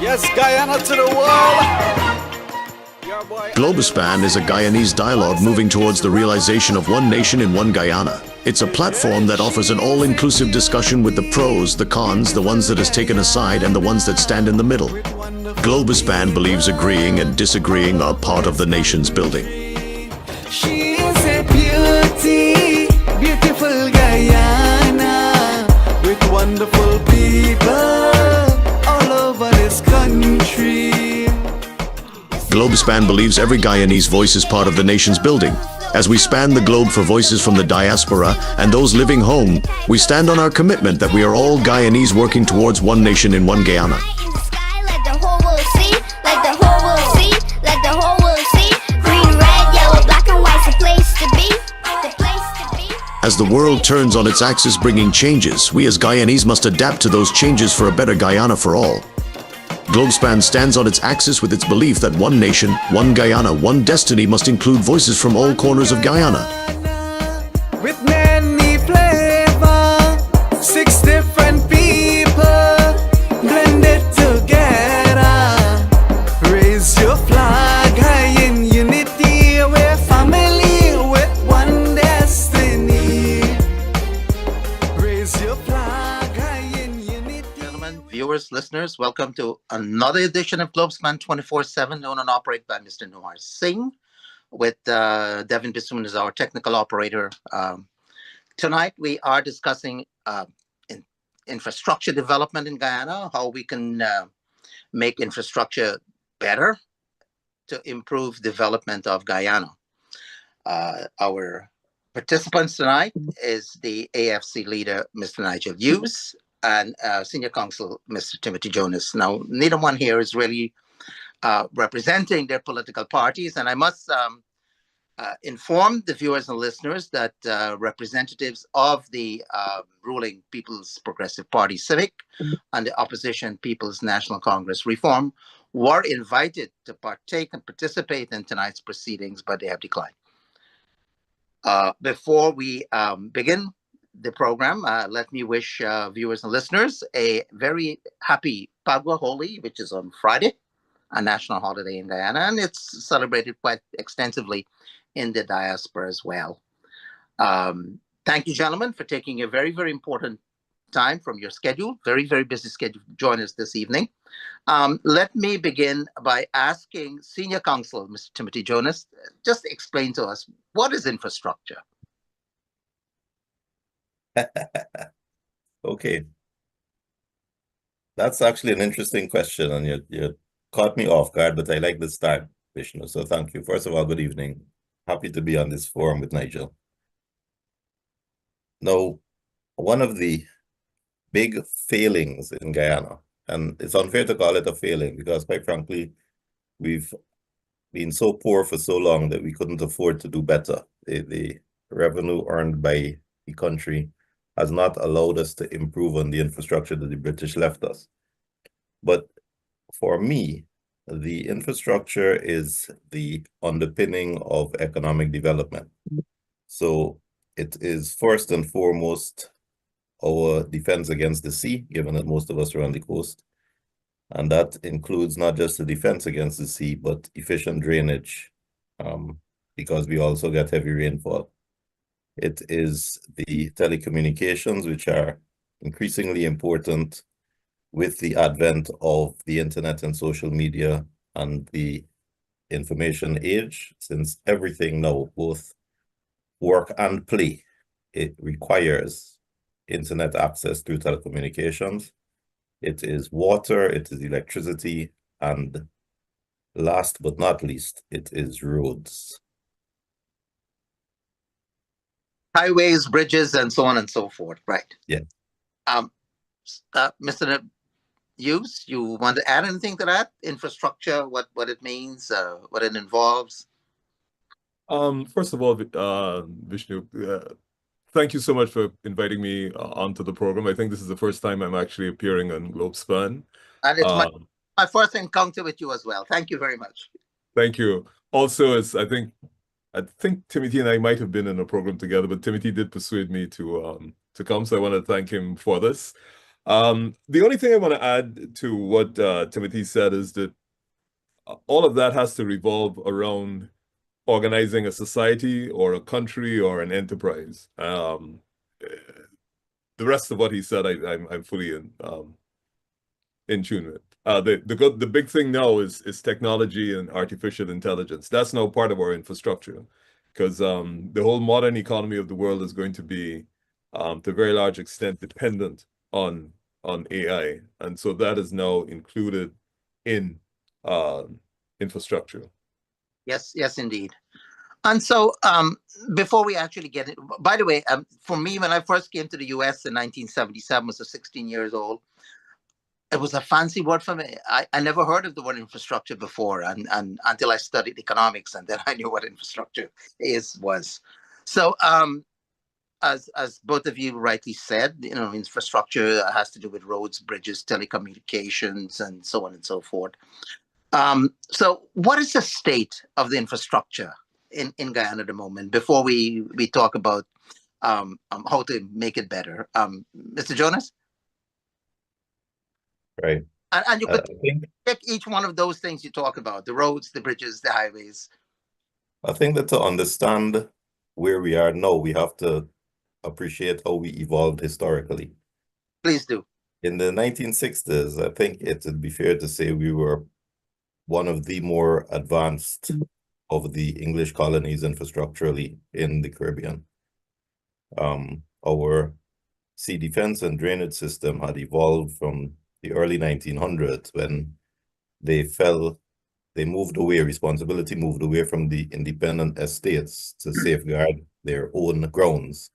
Yes, Guyana to the world. Globespan is a Guyanese dialogue moving towards the realization of one nation in one Guyana. It's a platform that offers an all-inclusive discussion with the pros, the cons, the ones that is taken aside, and the ones that stand in the middle. Globespan believes agreeing and disagreeing are part of the nation's building. She is a beauty, beautiful Guyana, with wonderful people all over this country. Globespan believes every Guyanese voice is part of the nation's building. As we span the globe for voices from the diaspora and those living home, we stand on our commitment that we are all Guyanese working towards one nation in one Guyana. As the world turns on its axis bringing changes, we as Guyanese must adapt to those changes for a better Guyana for all. Globespan stands on its axis with its belief that one nation, one Guyana, one destiny must include voices from all corners of Guyana. With many flavor, 6 different people blended together. Raise your flag high in unity, we're family with one destiny. Raise your flag high in unity. Gentlemen, viewers, listeners, welcome to another edition of Globespan 24/7, owned and operated by Mr. Nohar Singh, with Devin Bissoon as our technical operator. Tonight, we are discussing infrastructure development in Guyana, how we can make infrastructure better to improve development of Guyana. Our participants tonight is the AFC leader, Mr. Nigel Hughes, and Senior Counsel, Mr. Timothy Jonas. Now, neither one here is really representing their political parties, and I must inform the viewers and listeners that representatives of the ruling People's Progressive Party Civic and the opposition People's National Congress Reform were invited to partake and participate in tonight's proceedings, but they have declined. Before we begin the program, let me wish viewers and listeners a very happy Pagua Holi, which is on Friday, a national holiday in Guyana, and it's celebrated quite extensively in the diaspora as well. Thank you, gentlemen, for taking a very, very important time from your schedule, very, very busy schedule, to join us this evening. Let me begin by asking Senior Counsel, Mr. Timothy Jonas, just explain to us, what is infrastructure? Okay. That's actually an interesting question, and you caught me off guard, but I like the start, Vishnu, so thank you. First of all, good evening. Happy to be on this forum with Nigel. Now, one of the big failings in Guyana, and it's unfair to call it a failing because, quite frankly, we've been so poor for so long that we couldn't afford to do better. The revenue earned by the country has not allowed us to improve on the infrastructure that the British left us. But for me, the infrastructure is the underpinning of economic development. So it is first and foremost our defense against the sea, given that most of us are on the coast. And that includes not just the defense against the sea, but efficient drainage, because we also get heavy rainfall. It is the telecommunications, which are increasingly important with the advent of the internet and social media and the information age, since everything now, both work and play, it requires internet access through telecommunications. It is water, it is electricity, and last but not least, it is roads. Highways, bridges, and so on and so forth, right? Yeah. Mr. Hughes, you want to add anything to that? Infrastructure, what it means, what it involves? First of all, Vishnu, thank you so much for inviting me onto the program. I think this is the first time I'm actually appearing on Globespan. And it's my first encounter with you as well. Thank you very much. Thank you. Also, I think Timothy and I might have been in a program together, but Timothy did persuade me to come, so I want to thank him for this. The only thing I want to add to what Timothy said is that all of that has to revolve around organizing a society or a country or an enterprise. The rest of what he said, I'm fully in tune with. The big thing now is technology and artificial intelligence. That's now part of our infrastructure, because the whole modern economy of the world is going to be, to a very large extent, dependent on AI, and so that is now included in infrastructure. Yes, yes, indeed. And so, before we actually get it, by the way, for me, when I first came to the US in 1977, I was 16 years old. It was a fancy word for me. I never heard of the word infrastructure before, and until I studied economics, and then I knew what infrastructure was. So, as both of you rightly said, infrastructure has to do with roads, bridges, telecommunications, and so on and so forth. So what is the state of the infrastructure in Guyana at the moment before we talk about how to make it better? Mr. Jonas? Right. And you I could think pick each one of those things you talk about, the roads, the bridges, the highways. I think that to understand where we are now, we have to appreciate how we evolved historically. Please do. In the 1960s, I think it would be fair to say we were one of the more advanced of the English colonies infrastructurally in the Caribbean. Our sea defense and drainage system had evolved from the early 1900s when responsibility moved away from the independent estates to safeguard their own grounds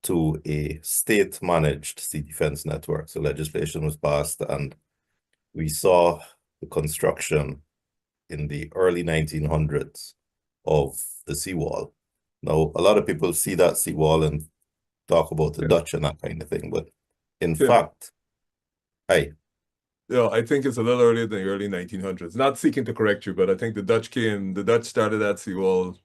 to a state-managed sea defense network. So legislation was passed, and we saw the construction in the early 1900s of the seawall. Now, a lot of people see that seawall and talk about the Dutch and that kind of thing, but in fact, Yeah, I think it's a little earlier than the early 1900s. Not seeking to correct you, but I think the Dutch started that seawall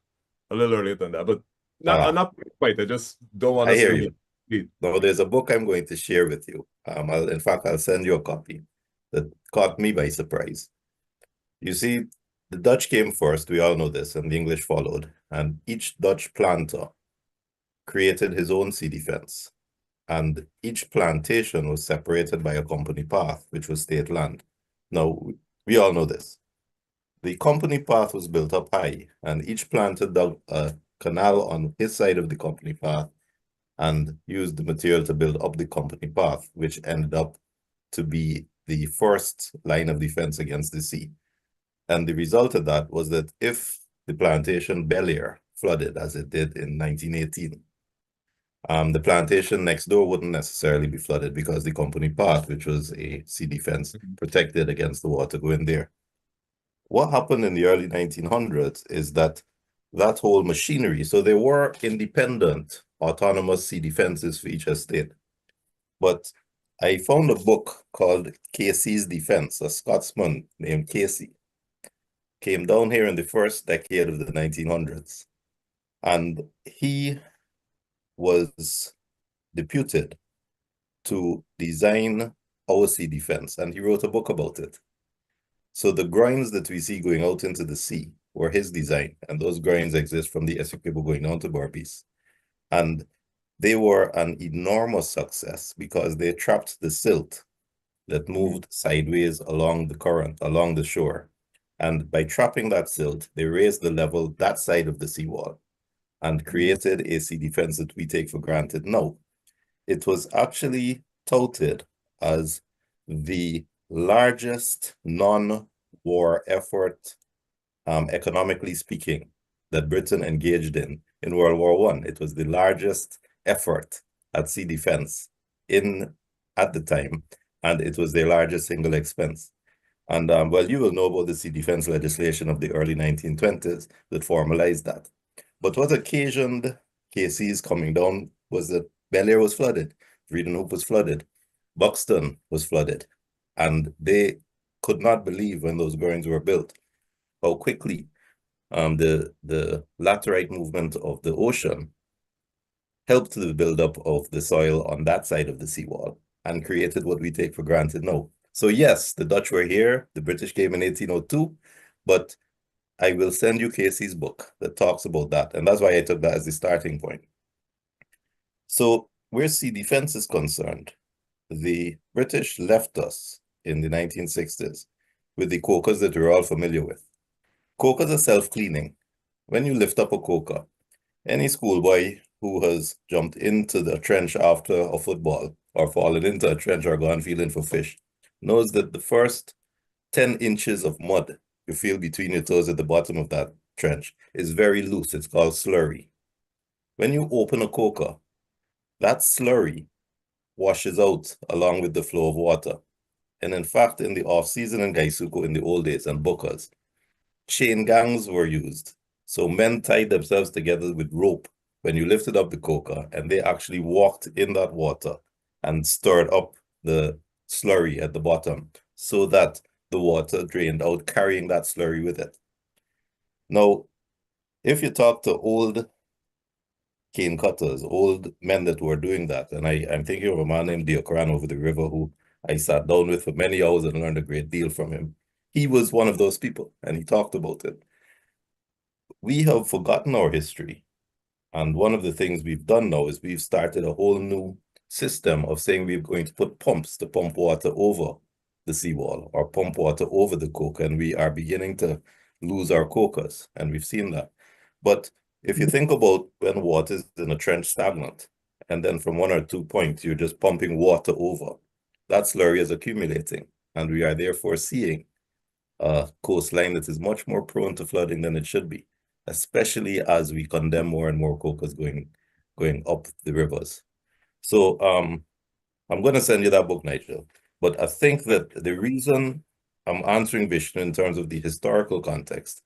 a little earlier than that, but not quite. I just don't want I us hear to you. No, there's a book I'm going to share with you. In fact, I'll send you a copy that caught me by surprise. You see, the Dutch came first, we all know this, and the English followed. And each Dutch planter created his own sea defense. And each plantation was separated by a company path, which was state land. Now, we all know this. The company path was built up high, and each planter dug a canal on his side of the company path and used the material to build up the company path, which ended up to be the first line of defense against the sea. And the result of that was that if the plantation Bel Air flooded, as it did in 1918, the plantation next door wouldn't necessarily be flooded because the company path, which was a sea defense, protected against the water going there. What happened in the early 1900s is that whole machinery, so there were independent autonomous sea defenses for each estate. But I found a book called Casey's Defense. A Scotsman named Casey came down here in the first decade of the 1900s, and he was deputed to design our sea defense, and he wrote a book about it. So the groins that we see going out into the sea were his design, and those groins exist from the Essequibo going down to Berbice. And they were an enormous success because they trapped the silt that moved sideways along the current, along the shore. And by trapping that silt, they raised the level that side of the seawall and created a sea defense that we take for granted now. It was actually touted as the largest non-war effort, economically speaking, that Britain engaged in World War I. It was the largest effort at sea defense at the time, and it was their largest single expense. And well, you will know about the sea defense legislation of the early 1920s that formalized that. But what occasioned KC's coming down was that Bel Air was flooded, Vredenhoek was flooded, Buxton was flooded, and they could not believe when those groins were built how quickly the laterite movement of the ocean helped the buildup of the soil on that side of the seawall. and created what we take for granted now. So yes, the Dutch were here, the British came in 1802, but I will send you Casey's book that talks about that. And that's why I took that as the starting point. So where sea defense is concerned, the British left us in the 1960s with the cokers that we're all familiar with. Cokers are self-cleaning. When you lift up a coker, any schoolboy who has jumped into the trench after a football or fallen into a trench or gone feeling for fish knows that the first 10 inches of mud you feel between your toes at the bottom of that trench is very loose. It's called slurry. When you open a coker, that slurry washes out along with the flow of water. And in fact, in the off-season in Gaisuko in the old days and Bukas, chain gangs were used. So men tied themselves together with rope when you lifted up the coker, and they actually walked in that water and stirred up the slurry at the bottom so that the water drained out, carrying that slurry with it. Now, if you talk to old cane cutters, old men that were doing that, and I'm thinking of a man named Diokran over the river who I sat down with for many hours and learned a great deal from him. He was one of those people, and he talked about it. We have forgotten our history. And one of the things we've done now is we've started a whole new system of saying we're going to put pumps to pump water over the seawall or pump water over the coker, and we are beginning to lose our cokers, and we've seen that. But if you think about when water is in a trench stagnant, and then from 1 or 2 points, you're just pumping water over, that slurry is accumulating, and we are therefore seeing a coastline that is much more prone to flooding than it should be, especially as we condemn more and more cokers going up the rivers. So I'm going to send you that book, Nigel. But I think that the reason I'm answering Vishnu in terms of the historical context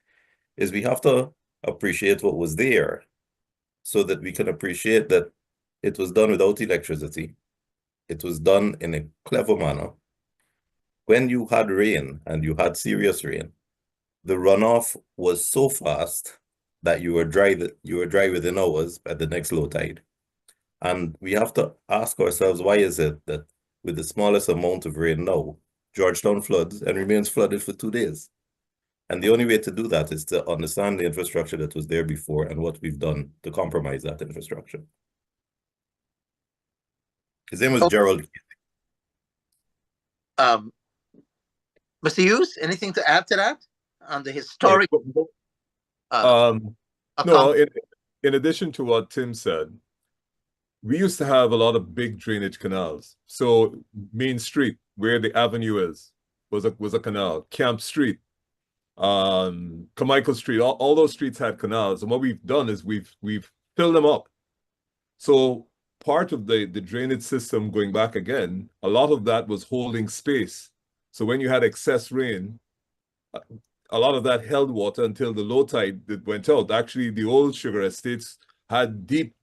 is we have to appreciate what was there so that we can appreciate that it was done without electricity. It was done in a clever manner. When you had rain, and you had serious rain, the runoff was so fast that you were dry within hours at the next low tide. And we have to ask ourselves, why is it that with the smallest amount of rain now, Georgetown floods and remains flooded for 2 days? And the only way to do that is to understand the infrastructure that was there before and what we've done to compromise that infrastructure. His name was Gerald. Mr. Hughes, anything to add to that on the historic? No, in addition to what Tim said, we used to have a lot of big drainage canals. So Main Street, where the avenue is, was a canal. Camp Street, Carmichael Street, all those streets had canals. And what we've done is we've filled them up. So part of the drainage system going back again, a lot of that was holding space. So when you had excess rain, a lot of that held water until the low tide that went out. Actually, the old sugar estates had deep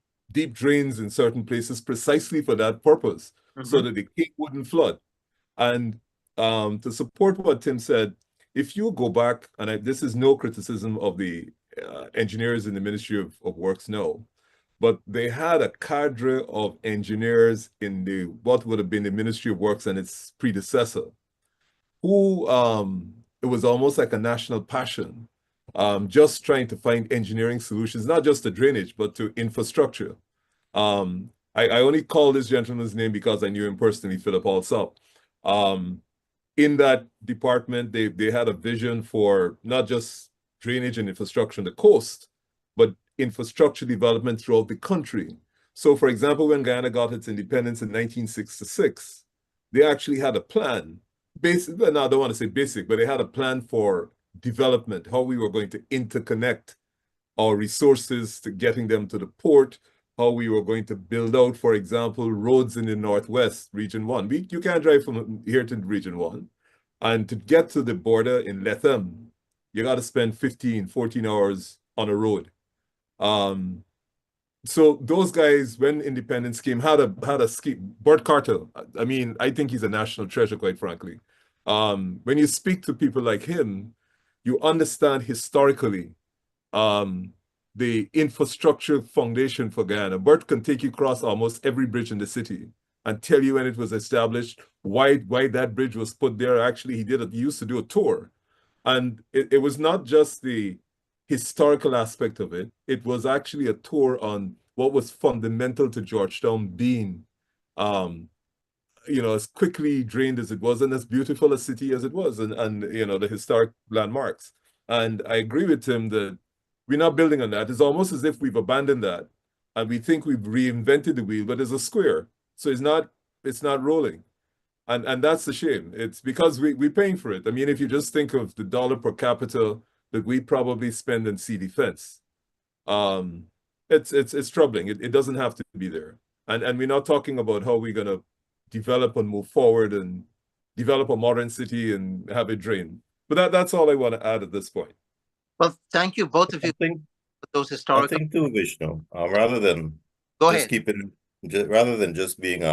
drains in certain places precisely for that purpose, so that the Cape wouldn't flood. And to support what Tim said, if you go back, and this is no criticism of the engineers in the Ministry of Works now, but they had a cadre of engineers in what would have been the Ministry of Works and its predecessor, who it was almost like a national passion, just trying to find engineering solutions, not just to drainage, but to infrastructure. I only call this gentleman's name because I knew him personally, Philip Alsop. In that department, they had a vision for not just drainage and infrastructure on the coast, but infrastructure development throughout the country. So, for example, when Guyana got its independence in 1966, they actually had a plan. Basic, no, I don't want to say basic, but they had a plan for development, how we were going to interconnect our resources to getting them to the port, how we were going to build out, for example, roads in the Northwest, Region 1. You can't drive from here to Region 1. And to get to the border in Lethem, you got to spend 15, 14 hours on a road. So those guys, when independence came, had a scheme. Bert Carter, I mean, I think he's a national treasure, quite frankly. When you speak to people like him, you understand historically the infrastructure foundation for Guyana. Bert can take you across almost every bridge in the city and tell you when it was established, why that bridge was put there. Actually, he used to do a tour. And it was not just the historical aspect of it. It was actually a tour on what was fundamental to Georgetown being, as quickly drained as it was and as beautiful a city as it was, and the historic landmarks. And I agree with him that we're not building on that. It's almost as if we've abandoned that and we think we've reinvented the wheel, but it's a square. So it's not rolling. And that's the shame. It's because we're paying for it. I mean, if you just think of the dollar per capita that we probably spend in sea defense, it's troubling. It doesn't have to be there. And we're not talking about how we're gonna develop and move forward and develop a modern city and have it drain. But that's all I want to add at this point. Well, thank you, both of you, for those I historical. think too, Vishnu, rather than Go just ahead. rather than just being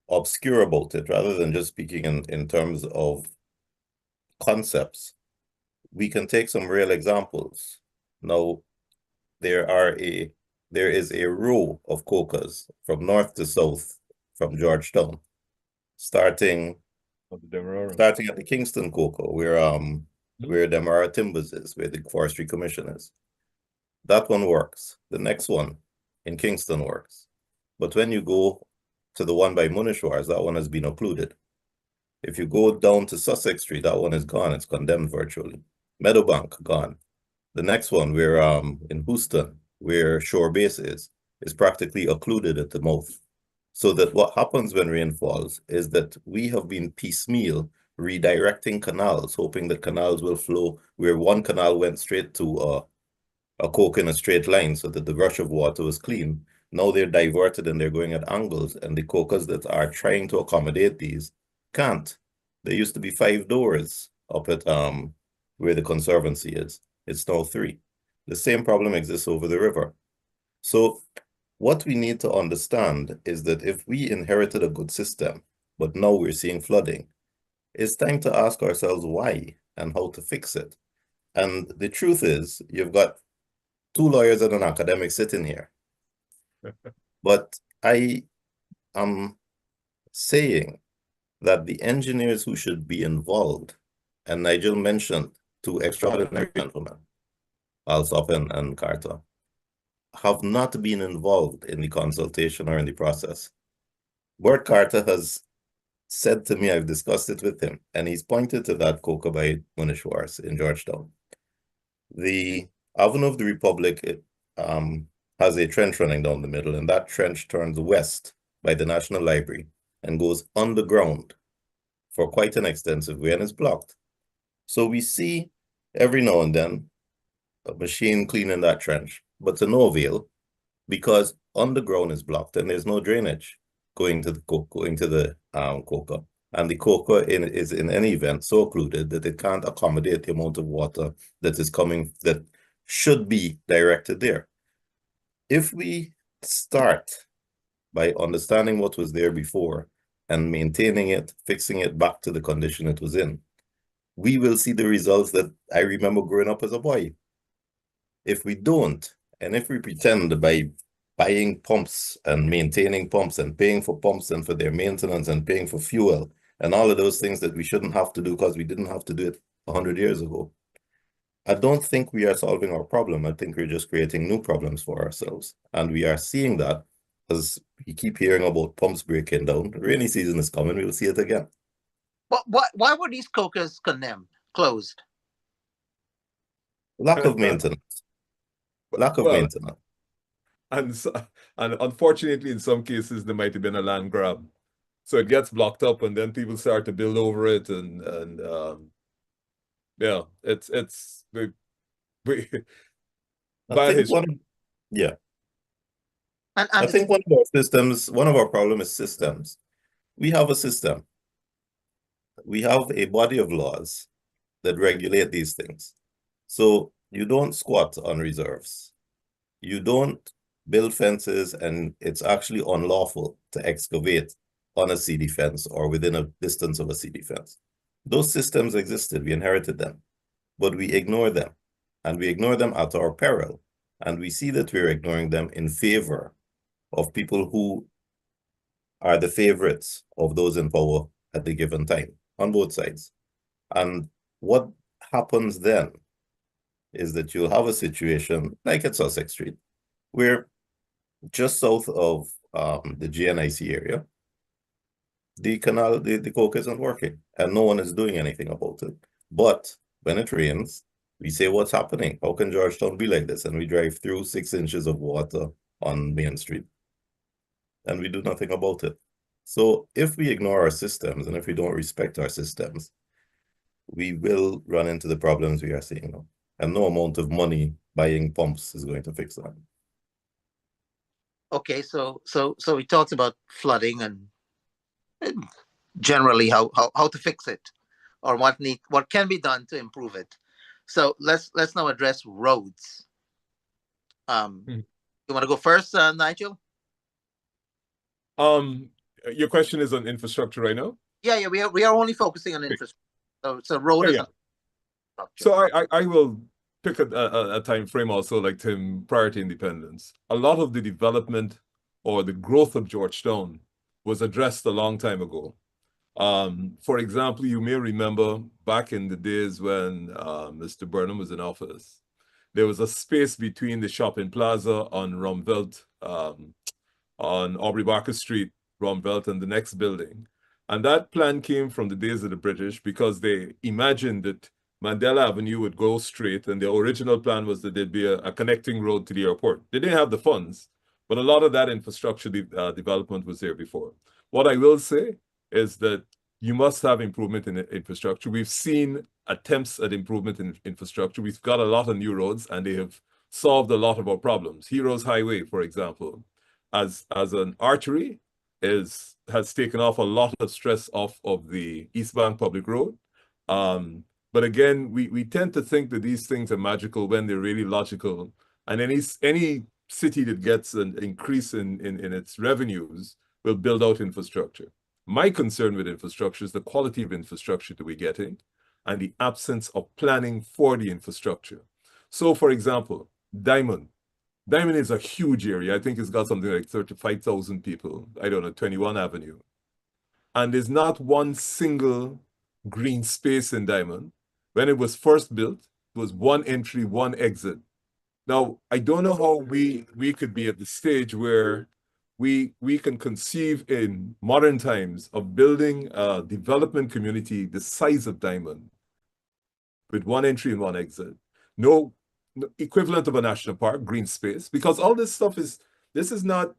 obscure about it, rather than just speaking in terms of concepts, we can take some real examples. Now, there is a row of cocas from north to south from Georgetown, starting at the Kingston Cocoa, where Demerara Timbers is, where the Forestry Commission is. That one works. The next one in Kingston works. But when you go to the one by Munishwars, that one has been occluded. If you go down to Sussex Street, that one is gone. It's condemned virtually. Meadowbank, gone. The next one, we're in Houston, where Shore Base is practically occluded at the mouth. So that what happens when rain falls is that we have been piecemeal redirecting canals, hoping that canals will flow where one canal went straight to a coke in a straight line so that the rush of water was clean. Now they're diverted and they're going at angles, and the cocas that are trying to accommodate these can't. There used to be 5 doors up at where the conservancy is. It's now 3. The same problem exists over the river. So what we need to understand is that if we inherited a good system, but now we're seeing flooding, it's time to ask ourselves why and how to fix it. And the truth is, you've got 2 lawyers and an academic sitting here. But I am saying that the engineers who should be involved, and Nigel mentioned 2 extraordinary gentlemen, Alsop and Carter, have not been involved in the consultation or in the process. Bert Carter has said to me, I've discussed it with him, and he's pointed to that coca by Munishwars in Georgetown. The Avenue of the Republic has a trench running down the middle, and that trench turns west by the National Library and goes underground for quite an extensive way, and is blocked. So we see every now and then a machine cleaning that trench, but to no avail, because underground is blocked and there's no drainage going to the coca. And the coca is in any event so occluded that it can't accommodate the amount of water that is coming, that should be directed there. If we start by understanding what was there before and maintaining it, fixing it back to the condition it was in, we will see the results that I remember growing up as a boy. If we don't, and if we pretend by buying pumps and maintaining pumps and paying for pumps and for their maintenance and paying for fuel and all of those things that we shouldn't have to do because we didn't have to do it 100 years ago, I don't think we are solving our problem. I think we're just creating new problems for ourselves. And we are seeing that as we keep hearing about pumps breaking down. The rainy season is coming. We'll see it again. Why were these cocas condemned, closed? Lack of maintenance. Lack of maintenance. And unfortunately, in some cases, there might have been a land grab. So it gets blocked up and then people start to build over it. And yeah, it's bad history. I think one of our systems, one of our problems is systems. We have a system. We have a body of laws that regulate these things. So you don't squat on reserves. You don't build fences, and it's actually unlawful to excavate on a sea defense or within a distance of a sea defense. Those systems existed. We inherited them, but we ignore them, and we ignore them at our peril. And we see that we're ignoring them in favor of people who are the favorites of those in power at the given time on both sides. And what happens then is that you'll have a situation like at Sussex Street, where just south of the GNIC area, the canal, the coke isn't working, and no one is doing anything about it. But when it rains, we say, what's happening? How can Georgetown be like this? And we drive through 6 inches of water on Main Street, and we do nothing about it. So if we ignore our systems, and if we don't respect our systems, we will run into the problems we are seeing now. And no amount of money buying pumps is going to fix that. Okay, so we talked about flooding and generally how to fix it, or what can be done to improve it. So let's now address roads. You want to go first, Nigel? Your question is on infrastructure right now? Yeah, we are only focusing on infrastructure. So road is infrastructure. So I will pick a time frame also like Tim prior to independence. A lot of the development or the growth of Georgetown was addressed a long time ago. For example, you may remember back in the days when Mr. Burnham was in office, there was a space between the shopping plaza on Rumvelt, on Aubrey Barker Street, Rumvelt, and the next building. And that plan came from the days of the British because they imagined that Mandela Avenue would go straight, and the original plan was that there'd be a connecting road to the airport. They didn't have the funds, but a lot of that infrastructure development was there before. What I will say is that you must have improvement in infrastructure. We've seen attempts at improvement in infrastructure. We've got a lot of new roads, and they have solved a lot of our problems. Heroes Highway, for example, as an artery, has taken off a lot of stress off of the East Bank Public Road. But again, we tend to think that these things are magical when they're really logical. And any city that gets an increase in its revenues will build out infrastructure. My concern with infrastructure is the quality of infrastructure that we're getting and the absence of planning for the infrastructure. So for example, Diamond is a huge area. I think it's got something like 35,000 people. I don't know, 21 Avenue. And there's not one single green space in Diamond. When it was first built, it was one entry, one exit. Now, I don't know how we could be at the stage where we can conceive in modern times of building a development community the size of Diamond with one entry and one exit. No equivalent of a national park, green space, because all this stuff this is not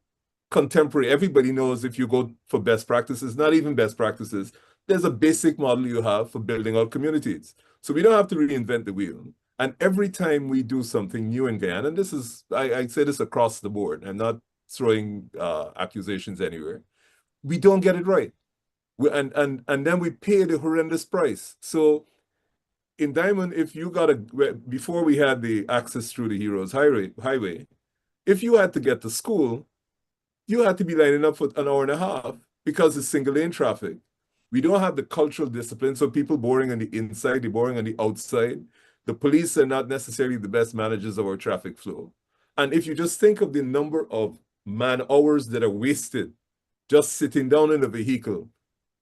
contemporary. Everybody knows if you go for best practices, not even best practices, there's a basic model you have for building out communities. So we don't have to reinvent the wheel. And every time we do something new in Guyana, and this is, I say this across the board, I'm not throwing accusations anywhere, we don't get it right. And then we pay the horrendous price. So in Diamond, if you before we had the access through the Heroes Highway, if you had to get to school, you had to be lining up for an hour and a half because it's single lane traffic. We don't have the cultural discipline, so people boring on the inside, they're boring on the outside. The police are not necessarily the best managers of our traffic flow. And if you just think of the number of man hours that are wasted just sitting down in a vehicle,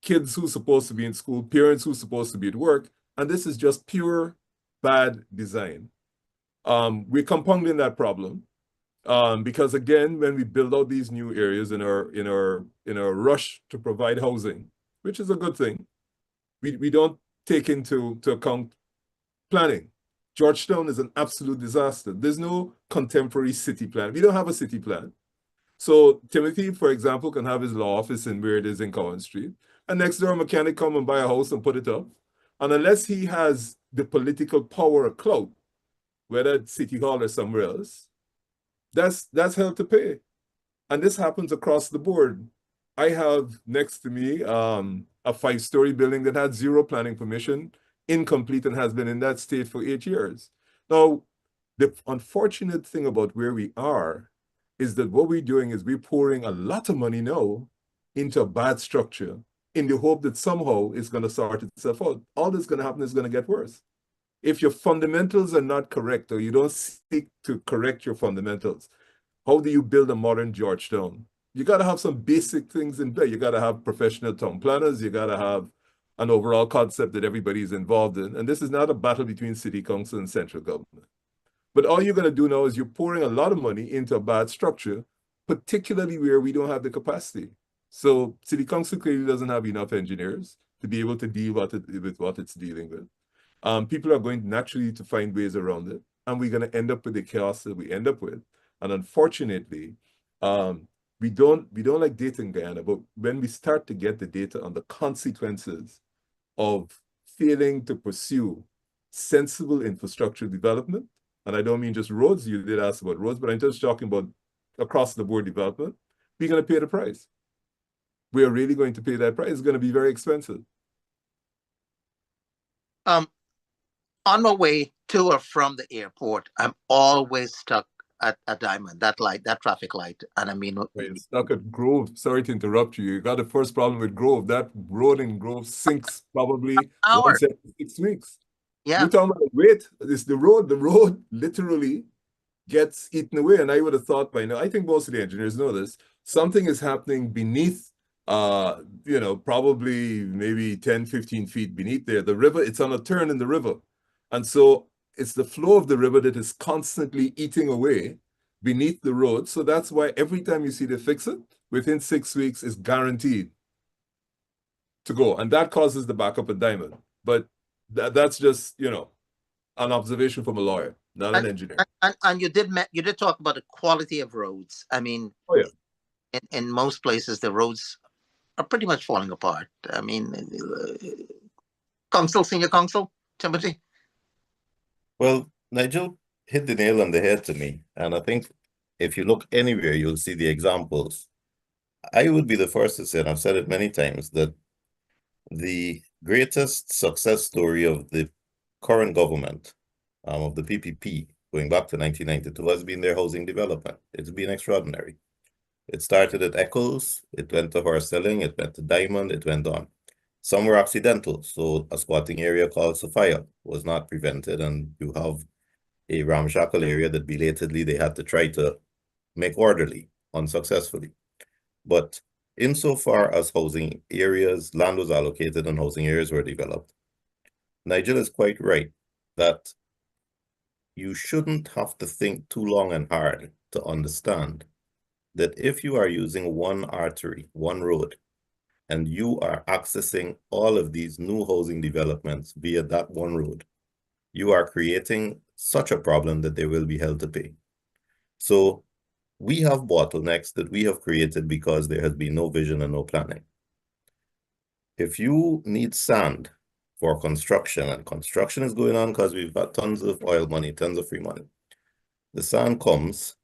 kids who are supposed to be in school, parents who are supposed to be at work, and this is just pure bad design. We're compounding that problem because again, when we build out these new areas in our rush to provide housing, which is a good thing, we don't take into account planning. Georgetown is an absolute disaster. There's no contemporary city plan. We don't have a city plan. So Timothy, for example, can have his law office in where it is in Cowan Street, and next door a mechanic come and buy a house and put it up. And unless he has the political power or clout, whether it's City Hall or somewhere else, that's hell to pay. And this happens across the board. I have next to me a 5-story building that had 0 planning permission, incomplete, and has been in that state for 8 years. Now, the unfortunate thing about where we are is that what we're doing is we're pouring a lot of money now into a bad structure in the hope that somehow it's going to sort itself out. All that's going to happen is going to get worse. If your fundamentals are not correct, or you don't seek to correct your fundamentals, how do you build a modern Georgetown? you got to have some basic things in play. You got to have professional town planners. You got to have an overall concept that everybody is involved in. And this is not a battle between city council and central government. But all you're going to do now is you're pouring a lot of money into a bad structure, particularly where we don't have the capacity. So city council clearly doesn't have enough engineers to be able to deal with what it's dealing with. People are going naturally to find ways around it, and we're going to end up with the chaos that we end up with. And unfortunately, we don't like data in Guyana, but when we start to get the data on the consequences of failing to pursue sensible infrastructure development, and I don't mean just roads, you did ask about roads, but I'm just talking about across the board development, we're going to pay the price. We are really going to pay that price. It's going to be very expensive. On my way to or from the airport, I'm always stuck at a diamond, that light, that traffic light. And I mean, You're stuck at Grove. Sorry to interrupt you. You got the first problem with Grove. That road in Grove sinks probably hour. once every 6 weeks. Yeah. You're talking about wait, it's the road. The road literally gets eaten away. And I would have thought by now, I think most of the engineers know this, something is happening beneath, probably maybe 10, 15 feet beneath there. The river, it's on a turn in the river. And so it's the flow of the river that is constantly eating away beneath the road. So that's why every time you see they fix it, within 6 weeks is guaranteed to go. And that causes the backup at Diamond. But that's just, an observation from a lawyer, not an engineer. And you did talk about the quality of roads. I mean, oh, yeah. in most places, the roads are pretty much falling apart. I mean, senior counsel, Timothy? Well, Nigel hit the nail on the head to me. And I think if you look anywhere, you'll see the examples. I would be the first to say, and I've said it many times, that the greatest success story of the current government, of the PPP, going back to 1992, has been their housing development. It's been extraordinary. It started at Eccles, it went to horse selling, it went to Diamond, it went on. Some were accidental. So a squatting area called Sophia was not prevented, and you have a ramshackle area that belatedly they had to try to make orderly, unsuccessfully. But insofar as housing areas, land was allocated and housing areas were developed, Nigel is quite right that you shouldn't have to think too long and hard to understand that if you are using one artery, one road, and you are accessing all of these new housing developments via that one road, you are creating such a problem that they will be held to pay. So we have bottlenecks that we have created because there has been no vision and no planning. If you need sand for construction, and construction is going on because we've got tons of oil money, tons of free money, the sand comes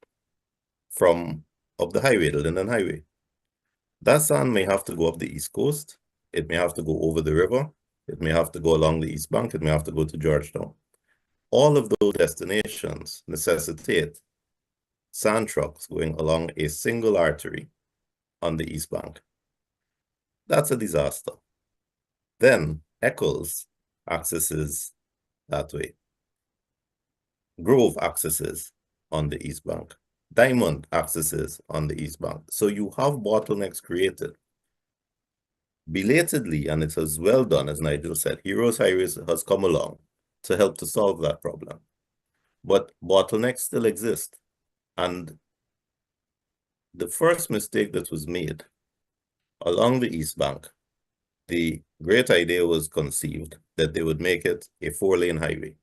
from up the highway, the Linden Highway. That sand may have to go up the East Coast. It may have to go over the river. It may have to go along the East Bank. It may have to go to Georgetown. All of those destinations necessitate sand trucks going along a single artery on the East Bank. That's a disaster. Then Eccles accesses that way. Grove accesses on the East Bank. Diamond accesses on the East Bank. So you have bottlenecks created. Belatedly, and it is well done, as Nigel said, Heroes Highways has come along to help to solve that problem. But bottlenecks still exist. And the first mistake that was made along the East Bank, the great idea was conceived that they would make it a 4-lane highway.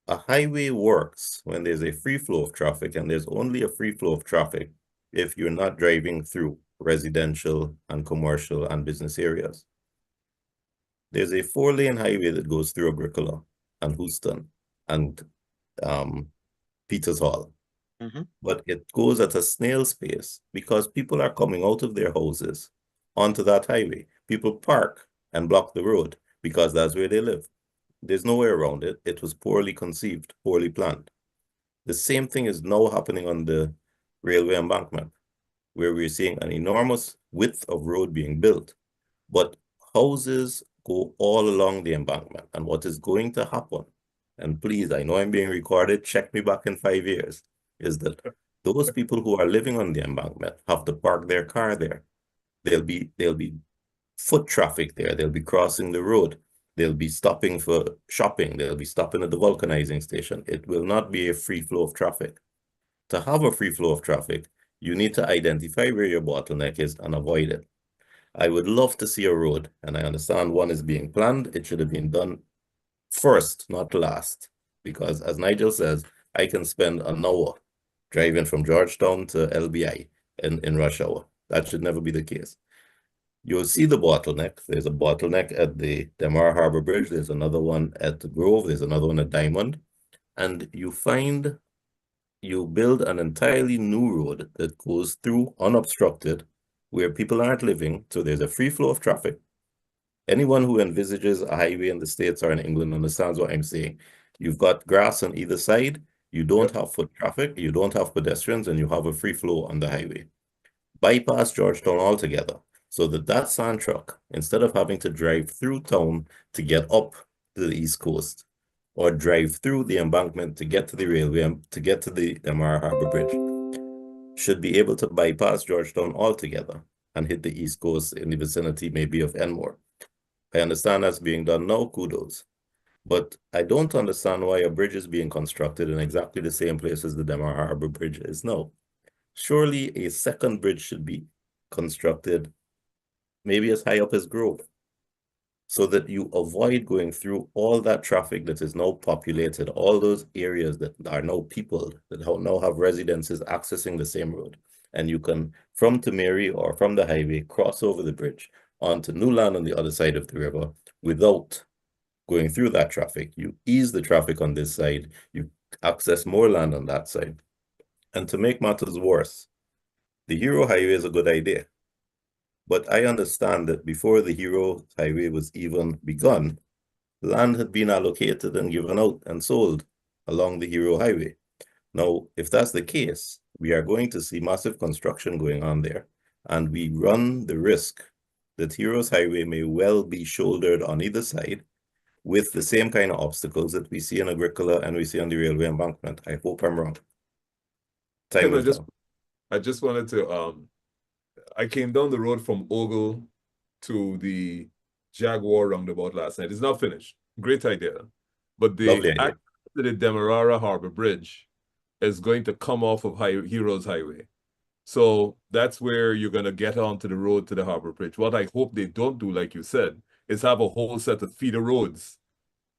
A highway works when there's a free flow of traffic, and there's only a free flow of traffic if you're not driving through residential and commercial and business areas. There's a 4-lane highway that goes through Agricola and Houston and Peters Hall. Mm-hmm. But it goes at a snail's pace because people are coming out of their houses onto that highway. People park and block the road because that's where they live. There's no way around it. It was poorly conceived, poorly planned. The same thing is now happening on the railway embankment, where we're seeing an enormous width of road being built, but houses go all along the embankment. And what is going to happen, and please, I know I'm being recorded, check me back in 5 years, is that Those people who are living on the embankment have to park their car there. There'll be foot traffic there. They'll be crossing the road. They'll be stopping for shopping. They'll be stopping at the vulcanizing station. It will not be a free flow of traffic. To have a free flow of traffic, you need to identify where your bottleneck is and avoid it. I would love to see a road, and I understand one is being planned. It should have been done first, not last. Because as Nigel says, I can spend an hour driving from Georgetown to LBI in rush hour. That should never be the case. You'll see the bottleneck. There's a bottleneck at the Demar Harbor Bridge. There's another one at the Grove. There's another one at Diamond. And you build an entirely new road that goes through unobstructed where people aren't living. So there's a free flow of traffic. Anyone who envisages a highway in the States or in England understands what I'm saying. You've got grass on either side. You don't have foot traffic. You don't have pedestrians, and you have a free flow on the highway. Bypass Georgetown altogether, so that sand truck, instead of having to drive through town to get up to the East Coast, or drive through the embankment to get to the railway, to get to the Demar Harbor Bridge, should be able to bypass Georgetown altogether and hit the East Coast in the vicinity maybe of Enmore. I understand that's being done now, kudos. But I don't understand why a bridge is being constructed in exactly the same place as the Demar Harbor Bridge is now. Surely a second bridge should be constructed maybe as high up as Grove, so that you avoid going through all that traffic that is now populated, all those areas that are now peopled, that now have residences accessing the same road. And you can, from Temeri or from the highway, cross over the bridge onto new land on the other side of the river without going through that traffic. You ease the traffic on this side, you access more land on that side. And to make matters worse, the Hero Highway is a good idea. But I understand that before the Hero Highway was even begun, land had been allocated and given out and sold along the Hero Highway. Now, if that's the case, we are going to see massive construction going on there, and we run the risk that Heroes Highway may well be shouldered on either side with the same kind of obstacles that we see in Agricola and we see on the railway embankment. I hope I'm wrong. Tim, I just wanted to I came down the road from Ogle to the Jaguar roundabout last night. It's not finished. Great idea. But the access to the Demerara Harbor Bridge is going to come off of Heroes Highway. So that's where you're going to get onto the road to the Harbor Bridge. What I hope they don't do, like you said, is have a whole set of feeder roads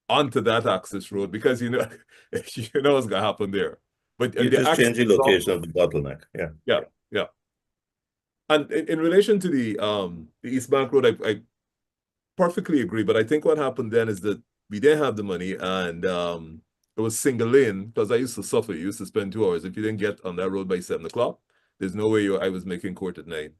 onto that access road, because you know what's going to happen there. But you just change the location of the bottleneck. Yeah. And in relation to the East Bank Road, I perfectly agree. But I think what happened then is that we didn't have the money, and it was single lane, because I used to suffer. You used to spend 2 hours. If you didn't get on that road by 7 o'clock, there's no way I was making court at 9.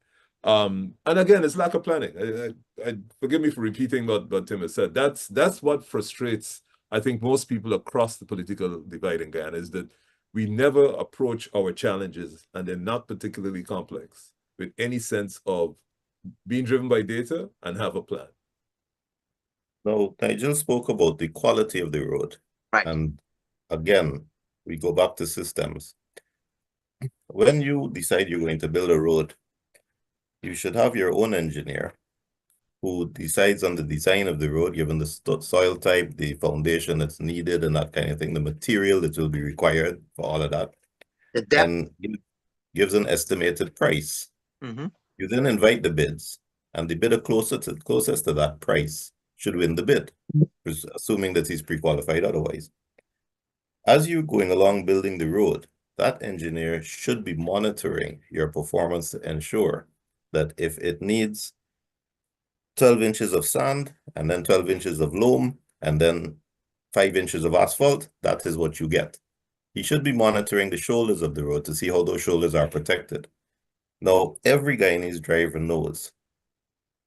And again, it's lack of planning. I forgive me for repeating what Tim has said. That's what frustrates, I think, most people across the political divide in Guyana, is that we never approach our challenges, and they're not particularly complex, with any sense of being driven by data and have a plan. Now, Nigel spoke about the quality of the road. Right. And again, we go back to systems. When you decide you're going to build a road, you should have your own engineer who decides on the design of the road, given the soil type, the foundation that's needed, and that kind of thing, the material that will be required for all of that. The depth. And gives an estimated price. Mm-hmm. You then invite the bids, and the bidder closest to that price should win the bid, assuming that he's pre-qualified otherwise. As you're going along building the road, that engineer should be monitoring your performance to ensure that if it needs 12 inches of sand, and then 12 inches of loam, and then 5 inches of asphalt, that is what you get. He should be monitoring the shoulders of the road to see how those shoulders are protected. Now, every Guyanese driver knows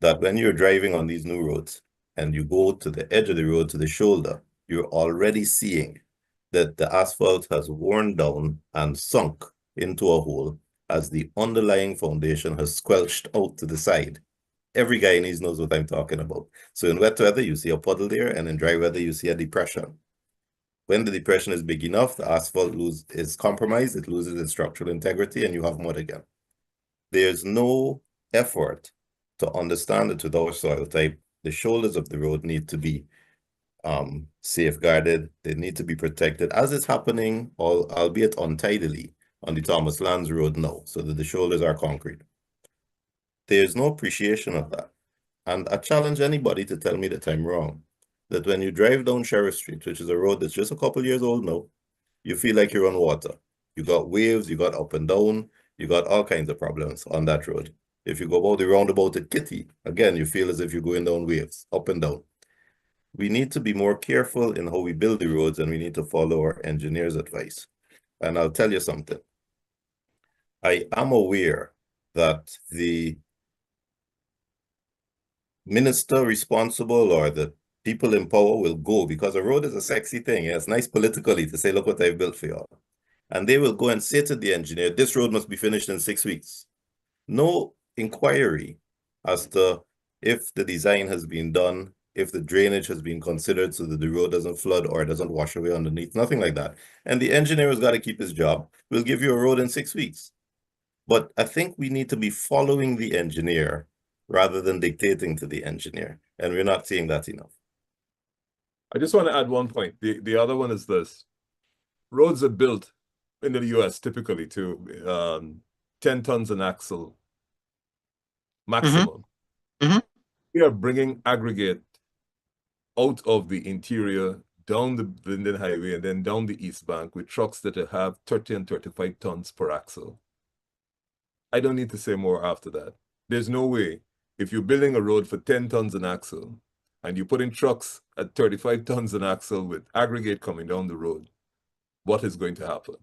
that when you're driving on these new roads and you go to the edge of the road to the shoulder, you're already seeing that the asphalt has worn down and sunk into a hole as the underlying foundation has squelched out to the side. Every Guyanese knows what I'm talking about. So in wet weather, you see a puddle there, and in dry weather, you see a depression. when the depression is big enough, the asphalt is compromised, it loses its structural integrity, and you have mud again. There's no effort to understand that with our soil type, the shoulders of the road need to be safeguarded. They need to be protected, as is happening, albeit untidily, on the Thomas Lands Road now, so that the shoulders are concrete. There's no appreciation of that. And I challenge anybody to tell me that I'm wrong. That when you drive down Sheriff Street, which is a road that's just a couple years old now, you feel like you're on water. You got waves, you got up and down, you got all kinds of problems on that road. If you go about the roundabout at Kitty, again, you feel as if you're going down waves, up and down. We need to be more careful in how we build the roads, and we need to follow our engineers' advice. And I'll tell you something. I am aware that the minister responsible or the people in power will go, because a road is a sexy thing. It's nice politically to say, look what I've built for y'all. And they will go and say to the engineer, this road must be finished in 6 weeks. No inquiry as to if the design has been done, if the drainage has been considered so that the road doesn't flood or doesn't wash away underneath, nothing like that. And the engineer has got to keep his job. We'll give you a road in 6 weeks. But I think we need to be following the engineer rather than dictating to the engineer. And we're not seeing that enough. I just want to add one point. The other one is this. Roads are built in the US typically to 10 tons an axle maximum. Mhm. We are bringing aggregate out of the interior down the Linden Highway and then down the East Bank with trucks that have 30 and 35 tons per axle. I don't need to say more after that. There's no way, if you're building a road for 10 tons an axle and you put in trucks at 35 tons an axle with aggregate coming down the road, what is going to happen?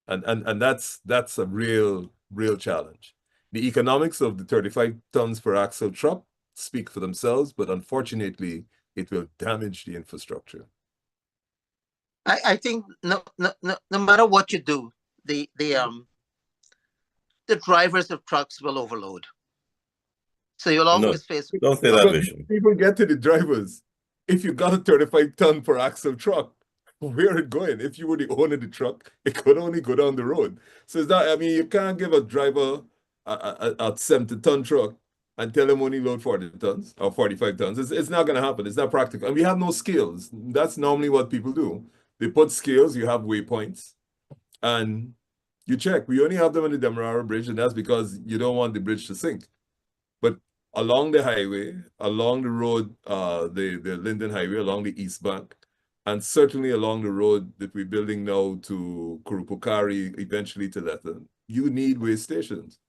And that's a real challenge. The economics of the 35 tons per axle truck speak for themselves, but unfortunately, it will damage the infrastructure. I think no matter what you do, the drivers of trucks will overload. So you'll always face. Don't say that, Vision. People get to the drivers. If you got a 35 ton per axle truck, where it going? If you were the owner of the truck, it could only go down the road. So it's that, I mean, you can't give a driver a 70-ton truck and tell him only load 40 tons or 45 tons. It's not going to happen. It's not practical. And we have no scales. That's normally what people do. They put scales, you have waypoints, and you check. We only have them on the Demerara Bridge, and that's because you don't want the bridge to sink. But along the highway, along the road, the Linden Highway, along the East Bank, and certainly along the road that we're building now to Kurupukari, eventually to Letton, you need way stations.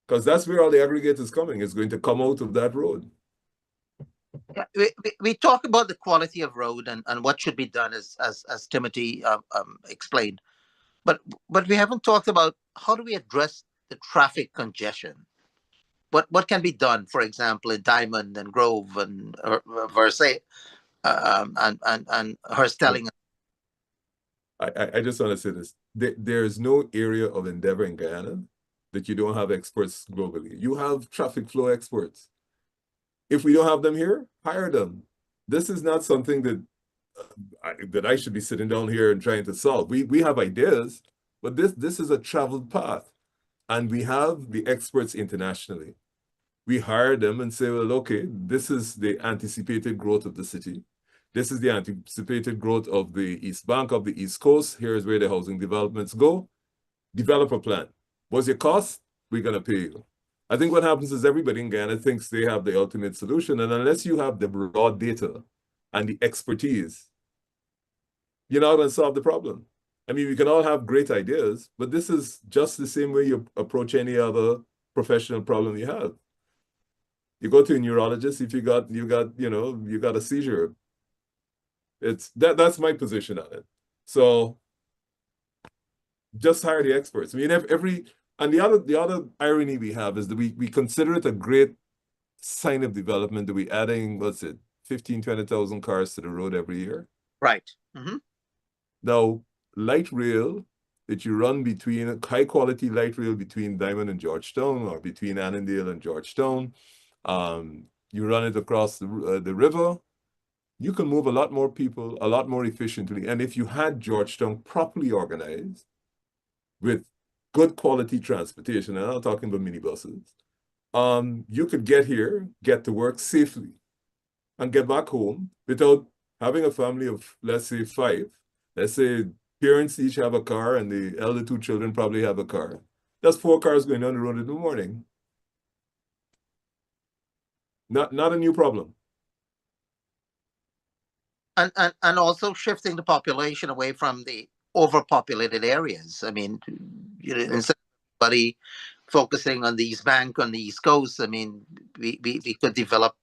Because that's where all the aggregate is coming. It's going to come out of that road. We talk about the quality of road and what should be done, as Timothy explained. But we haven't talked about how do we address the traffic congestion. What can be done, for example, in Diamond and Grove and Versailles and Herstelling. I just want to say this. There is no area of endeavor in Guyana that you don't have experts globally. You have traffic flow experts. If we don't have them here, hire them. This is not something that I should be sitting down here and trying to solve. We have ideas, but this is a traveled path. And we have the experts internationally. We hire them and say, well, okay, this is the anticipated growth of the city. This is the anticipated growth of the East Bank, of the East Coast. Here's where the housing developments go. Develop a plan. What's your cost? We're going to pay you. I think what happens is everybody in Guyana thinks they have the ultimate solution. And unless you have the raw data and the expertise, you're not going to solve the problem. I mean, we can all have great ideas, but this is just the same way you approach any other professional problem you have. You go to a neurologist if you got a seizure. That's my position on it. So just hire the experts. I mean, and the other irony we have is that we consider it a great sign of development that we're adding, 15,000-20,000 cars to the road every year. Right. Mm-hmm. Now, light rail that you run between, high quality light rail between Diamond and Georgetown or between Annandale and Georgetown, you run it across the river, you can move a lot more people a lot more efficiently. And if you had Georgetown properly organized with good quality transportation, and I'm not talking about minibuses, you could get here, get to work safely, and get back home without having a family of, let's say, 5. Let's say parents each have a car and the elder 2 children probably have a car. That's 4 cars going down the road in the morning. Not a new problem. And also shifting the population away from the overpopulated areas. I mean, instead of everybody focusing on the East Bank on the East Coast, I mean, we could develop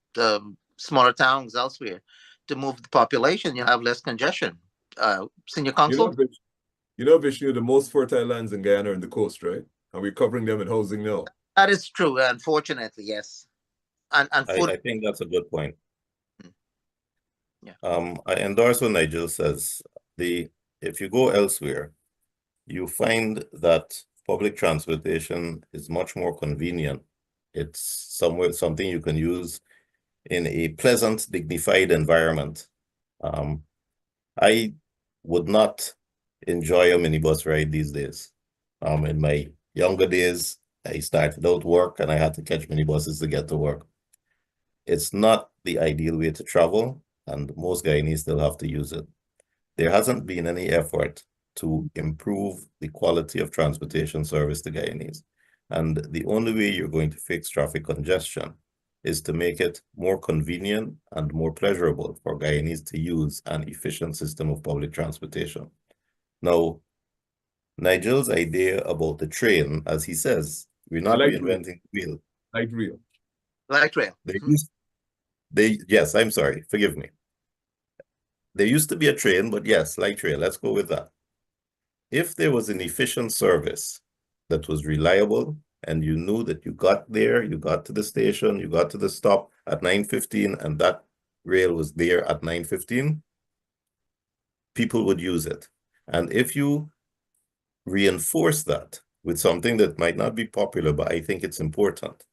smaller towns elsewhere to move the population. You have less congestion. Senior counsel? Vishnu, the most fertile lands in Guyana are in the coast, right? And we're covering them with housing now. That is true, unfortunately, yes. And food. I think that's a good point. Yeah. I endorse what Nigel says. If you go elsewhere, you find that public transportation is much more convenient. It's something you can use in a pleasant, dignified environment. I would not enjoy a minibus ride these days. In my younger days, I started out work and I had to catch minibuses to get to work. It's not the ideal way to travel, and most Guyanese still have to use it. There hasn't been any effort to improve the quality of transportation service to Guyanese. And the only way you're going to fix traffic congestion is to make it more convenient and more pleasurable for Guyanese to use an efficient system of public transportation. Now, Nigel's idea about the train, as he says, we're not reinventing the wheel. Light rail. Light rail. Yes, I'm sorry, forgive me. There used to be a train, but yes, light rail, let's go with that. If there was an efficient service that was reliable and you knew that you got there, you got to the station, you got to the stop at 9:15 and that rail was there at 9:15, people would use it. And if you reinforce that with something that might not be popular, but I think it's important,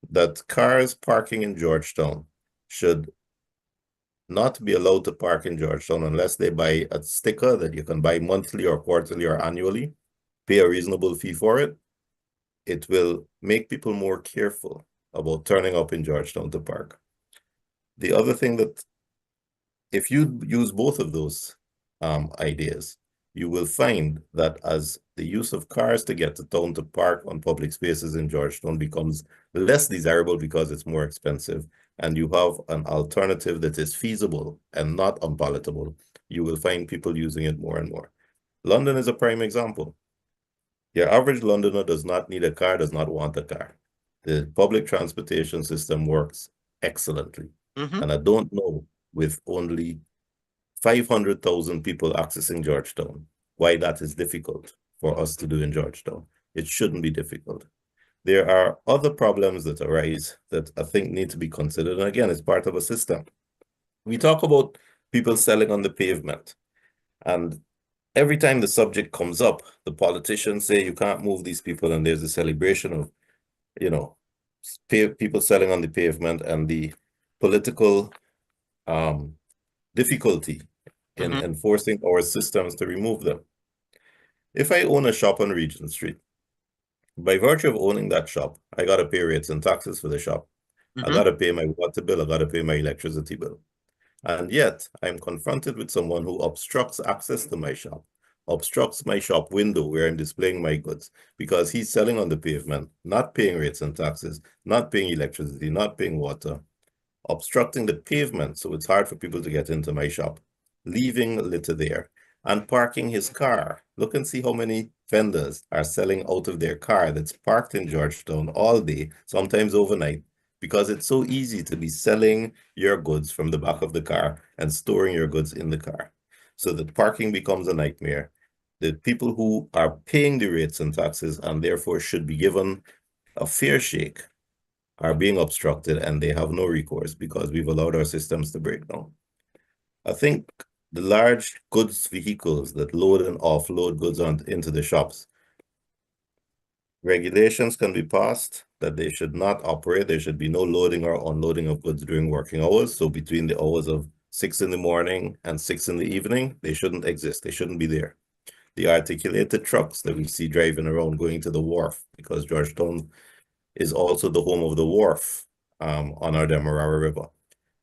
that cars parking in Georgetown should not be allowed to park in Georgetown unless they buy a sticker that you can buy monthly or quarterly or annually, pay a reasonable fee for it. It will make people more careful about turning up in Georgetown to park. The other thing that if you use both of those ideas, you will find that as the use of cars to get to town to park on public spaces in Georgetown becomes less desirable because it's more expensive, and you have an alternative that is feasible and not unpalatable, you will find people using it more and more. London is a prime example. Your average Londoner does not need a car, does not want a car. The public transportation system works excellently. And I don't know, with only 500,000 people accessing Georgetown, why that is difficult for us to do in Georgetown. It shouldn't be difficult. There are other problems that arise that I think need to be considered. And again, it's part of a system. We talk about people selling on the pavement. And every time the subject comes up, the politicians say you can't move these people. And there's a celebration of, people selling on the pavement and the political difficulty in enforcing our systems to remove them. If I own a shop on Regent Street, by virtue of owning that shop, I got to pay rates and taxes for the shop. I got to pay my water bill. I got to pay my electricity bill. And yet I'm confronted with someone who obstructs access to my shop, obstructs my shop window where I'm displaying my goods because he's selling on the pavement, not paying rates and taxes, not paying electricity, not paying water, obstructing the pavement so it's hard for people to get into my shop, leaving litter there, and parking his car. Look and see how many vendors are selling out of their car that's parked in Georgetown all day, sometimes overnight, because it's so easy to be selling your goods from the back of the car and storing your goods in the car. So that parking becomes a nightmare. The people who are paying the rates and taxes and therefore should be given a fair shake are being obstructed, and they have no recourse because we've allowed our systems to break down. I think the large goods vehicles that load and offload goods into the shops Regulations can be passed that they should not operate. There should be no loading or unloading of goods during working hours. So between the hours of 6 in the morning and 6 in the evening, they shouldn't exist. They shouldn't be there. The articulated trucks that we see driving around going to the wharf, because Georgetown is also the home of the wharf on our Demerara River.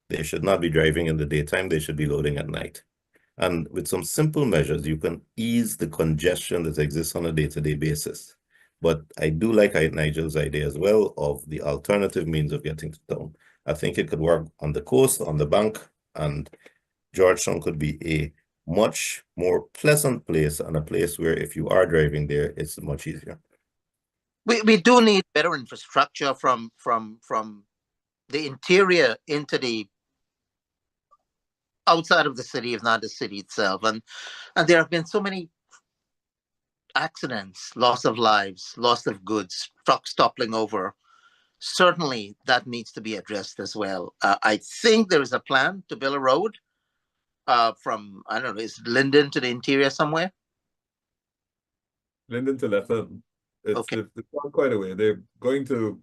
They should not be driving in the daytime. They should be loading at night. And with some simple measures, you can ease the congestion that exists on a day-to-day basis. But I do like Nigel's idea as well of the alternative means of getting to town. I think it could work on the coast, on the bank, and Georgetown could be a much more pleasant place and a place where if you are driving there, it's much easier. We do need better infrastructure from the interior into the outside of the city, if not the city itself. And there have been so many accidents, loss of lives, loss of goods, trucks toppling over. Certainly that needs to be addressed as well. I think there is a plan to build a road from, I don't know, is Linden to the interior somewhere? Linden to Lethem. It's, Okay. it's not quite a way. They're going to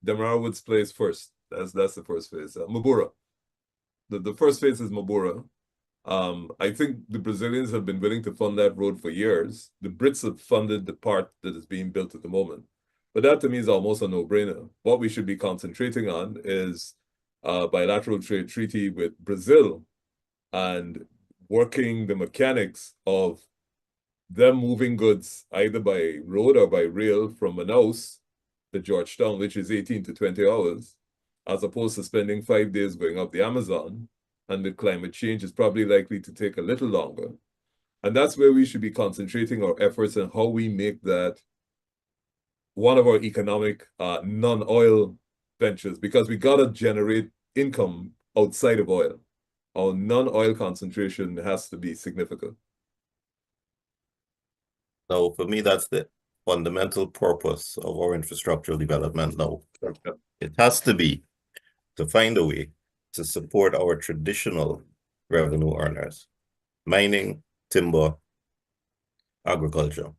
Demerara Woods Place first. That's the first phase. Mabura. The first phase is Mabura. I think the Brazilians have been willing to fund that road for years. The Brits have funded the part that is being built at the moment. But that to me is almost a no-brainer. What we should be concentrating on is bilateral trade treaty with Brazil and working the mechanics of them moving goods either by road or by rail from Manaus to Georgetown, which is 18 to 20 hours, as opposed to spending 5 days going up the Amazon. And with climate change, is probably likely to take a little longer. And that's where we should be concentrating our efforts on how we make that one of our economic non-oil ventures, because we got to generate income outside of oil. Our non-oil concentration has to be significant. So for me, that's the fundamental purpose of our infrastructural development now. It has to be to find a way to support our traditional revenue earners, mining, timber, agriculture.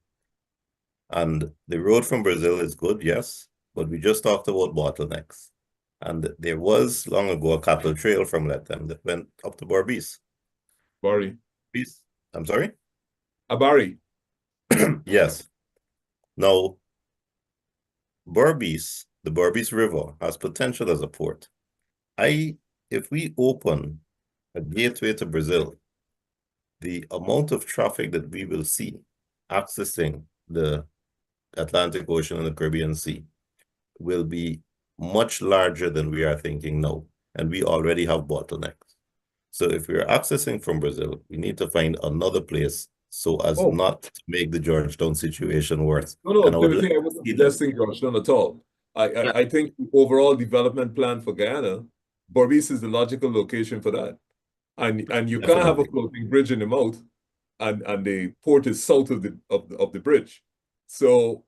And the road from Brazil is good, yes, but we just talked about bottlenecks. And there was long ago a cattle trail from Lethem that went up to Berbice. Bari. I'm sorry? Abari. Yes. Now, Berbice, the Berbice River, has potential as a port. If we open a gateway to Brazil, the amount of traffic that we will see accessing the Atlantic Ocean and the Caribbean Sea will be much larger than we are thinking now. And we already have bottlenecks. So if we're accessing from Brazil, we need to find another place so as not to make the Georgetown situation worse. No, Timothy, I wasn't suggesting Georgetown at all. I think the overall development plan for Guyana, Berbice is the logical location for that. And you can't have a floating bridge in the mouth, and the port is south of the bridge. So,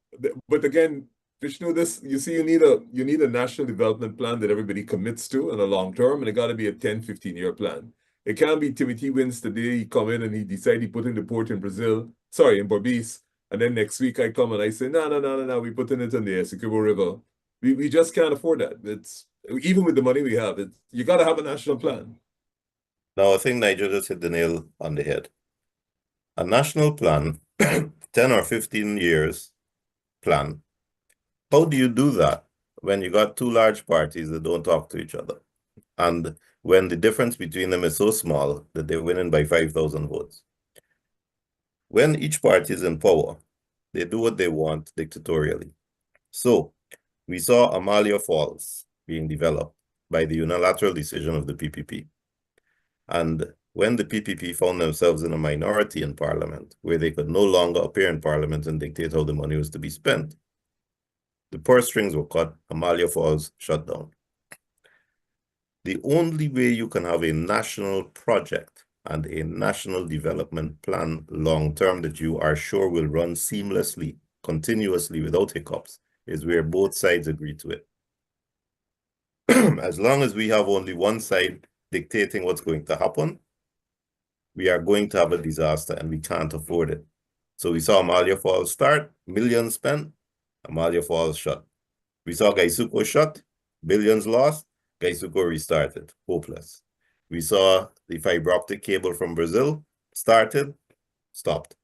but again, Vishnu, you see, you need a national development plan that everybody commits to in the long term, and it got to be a 10, 15-year plan. It can't be Timothy wins today, he come in and he decide he put in the port in in Berbice, and then next week I come and I say, no, we putting it in the Essequibo River. We just can't afford that. It's even with the money we have, you got to have a national plan. Now, I think Nigel just hit the nail on the head. A national plan, 10 or 15 years plan. How do you do that when you got two large parties that don't talk to each other? And when the difference between them is so small that they're winning by 5,000 votes. When each party is in power, they do what they want dictatorially. So we saw Amalia Falls being developed by the unilateral decision of the PPP. And when the PPP found themselves in a minority in Parliament, where they could no longer appear in Parliament and dictate how the money was to be spent, the purse strings were cut, Amalia Falls shut down. The only way you can have a national project and a national development plan long-term that you are sure will run seamlessly, continuously, without hiccups, is where both sides agree to it. As long as we have only one side dictating what's going to happen, we are going to have a disaster and we can't afford it. So we saw Amalia Falls start, millions spent, Amalia Falls shut. We saw Gaisuko shut, billions lost, Gaisuko restarted, hopeless. We saw the fiber optic cable from Brazil, started, stopped.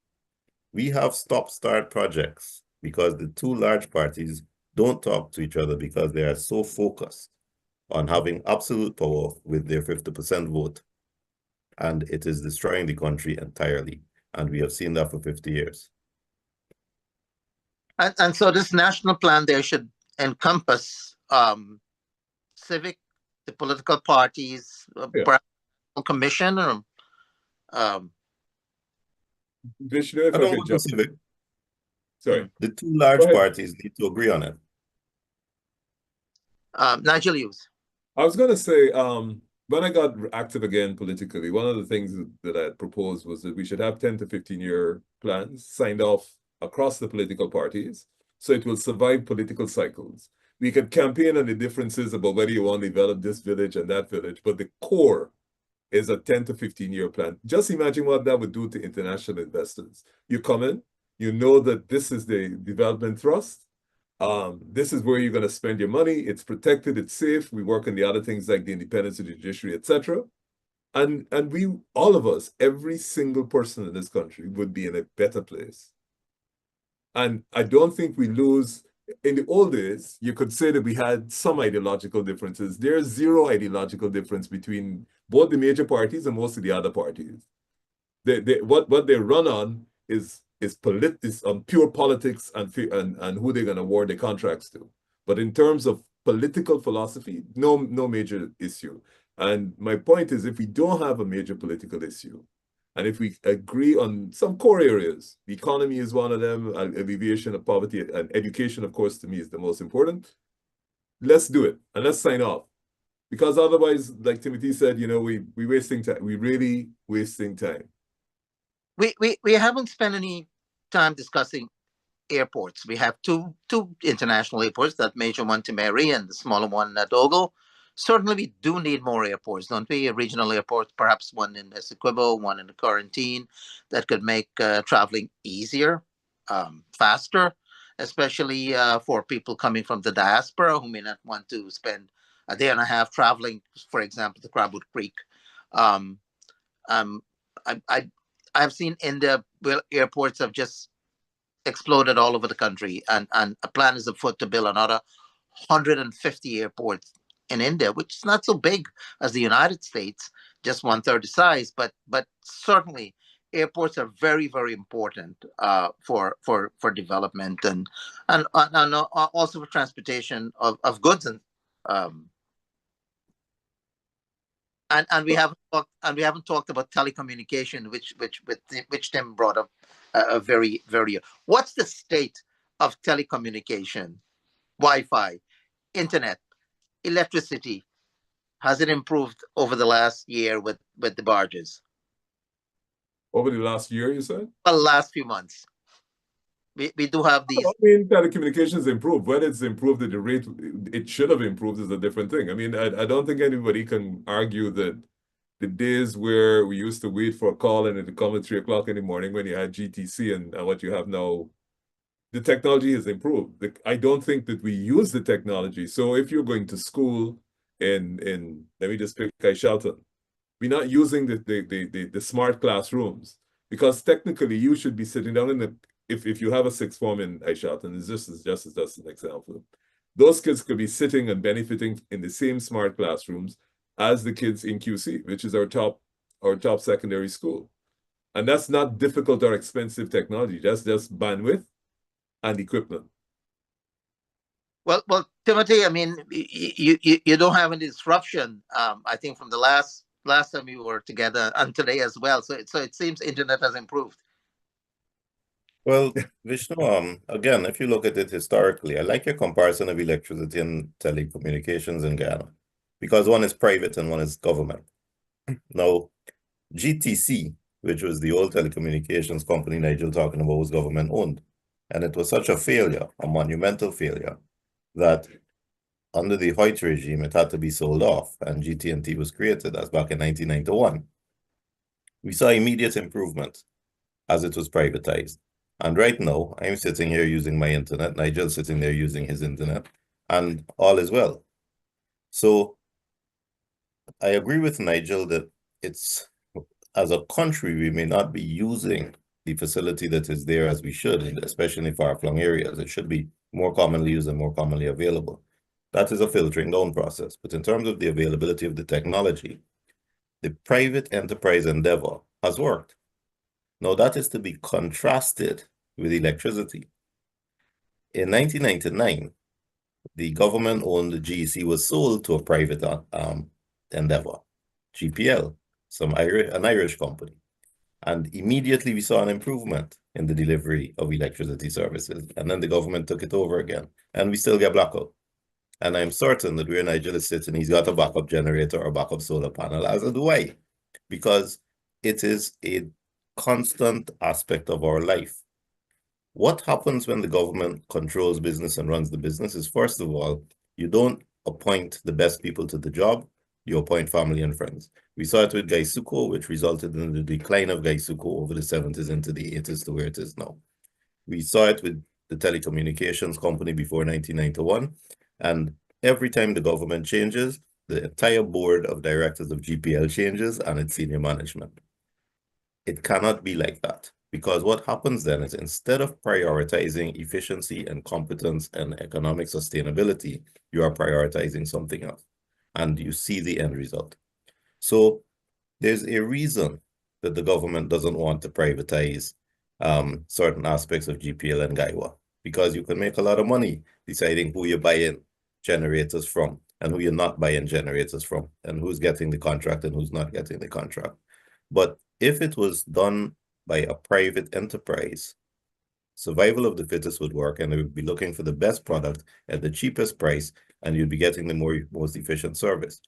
We have stop-start projects because the two large parties don't talk to each other because they are so focused on having absolute power with their 50% vote. And it is destroying the country entirely. And we have seen that for 50 years. And so this national plan there should encompass civic, the political parties, Yeah. perhaps a commission or Vishnu, if I I don't could want to jump. civic. Sorry. The two large Go ahead. parties need to agree on it. Nigel Hughes. I was going to say, when I got active again politically, one of the things that I had proposed was that we should have 10 to 15-year plans signed off across the political parties, so it will survive political cycles. We could campaign on the differences about whether you want to develop this village and that village, but the core is a 10 to 15-year plan. Just imagine what that would do to international investors. You come in, you know that this is the development thrust. This is where you're going to spend your money. It's protected, it's safe. We work on the other things like the independence of the judiciary, etc. And we, all of us, every single person in this country would be in a better place. And I don't think we lose. In the old days, you could say that we had some ideological differences. There's zero ideological difference between both the major parties and most of the other parties. What they run on is on pure politics and who they're going to award the contracts to. But in terms of political philosophy, no major issue. And my point is, if we don't have a major political issue, and if we agree on some core areas, the economy is one of them, alleviation of poverty, and education, of course, to me is the most important, let's do it and let's sign off. Because otherwise, like Timothy said, you know, we're wasting time. We're really wasting time. We haven't spent any time discussing airports. We have two international airports, that major one Timeri and the smaller one at Ogle. Certainly we do need more airports, don't we? A regional airport, perhaps one in Essequibo, one in the Quarantine, that could make traveling easier, faster, especially for people coming from the diaspora who may not want to spend a day and a half traveling, for example, to Crabwood Creek. I've seen India where airports have just exploded all over the country, and a plan is afoot to build another 150 airports in India, which is not so big as the United States, just 1/3 the size, but certainly airports are very, very important for development and also for transportation of goods and we haven't talked about telecommunication, which Tim brought up a very. What's the state of telecommunication, Wi-Fi, internet, electricity? Has it improved over the last year with the barges? Over the last year, you said? Well, last few months. We do have these. I mean, telecommunications improved. Whether it's improved at the rate it should have improved is a different thing. I mean, I don't think anybody can argue that the days where we used to wait for a call and it'd come at 3 o'clock in the morning when you had GTC and what you have now, the technology has improved. I don't think that we use the technology. So if you're going to school in let me just pick Shelton, we're not using the smart classrooms, because technically you should be sitting down in the, if you have a sixth form in Shelton, it's just an example. Those kids could be sitting and benefiting in the same smart classrooms as the kids in QC, which is our top secondary school. And that's not difficult or expensive technology. That's just bandwidth and equipment. Well, Timothy, I mean, you don't have any disruption. I think from the last time we were together and today as well. So it seems internet has improved. Well, Vishnu, again, if you look at it historically, I like your comparison of electricity and telecommunications in Guyana, because one is private and one is government. Now, GTC, which was the old telecommunications company Nigel talking about, was government owned. And it was such a failure, a monumental failure, that under the Hoyt regime, it had to be sold off, and GT&T was created as back in 1991. We saw immediate improvement as it was privatized. And right now, I'm sitting here using my internet, Nigel's sitting there using his internet, and all is well. So I agree with Nigel that it's, as a country, we may not be using the facility that is there as we should, especially in far-flung areas. It should be more commonly used and more commonly available. That is a filtering down process. But in terms of the availability of the technology, the private enterprise endeavor has worked. Now, that is to be contrasted with electricity. In 1999, the government-owned GEC was sold to a private endeavor, GPL, an Irish company. And immediately we saw an improvement in the delivery of electricity services. And then the government took it over again. And we still get blackout. And I'm certain that where Nigel is sitting, he's got a backup generator or backup solar panel, as do I, because it is a constant aspect of our life. What happens when the government controls business and runs the business is, first of all, you don't appoint the best people to the job, you appoint family and friends. We saw it with Gaisuko, which resulted in the decline of Gaisuko over the 70s into the 80s to where it is now. We saw it with the telecommunications company before 1991. And every time the government changes, the entire board of directors of GPL changes and its senior management. It cannot be like that, because what happens then is, instead of prioritizing efficiency and competence and economic sustainability, you are prioritizing something else, and you see the end result. So there's a reason that the government doesn't want to privatize certain aspects of GPL and Guyana, because you can make a lot of money deciding who you're buying generators from and who you're not buying generators from, and who's getting the contract and who's not getting the contract. But if it was done by a private enterprise, survival of the fittest would work, and they would be looking for the best product at the cheapest price, and you'd be getting the most efficient service.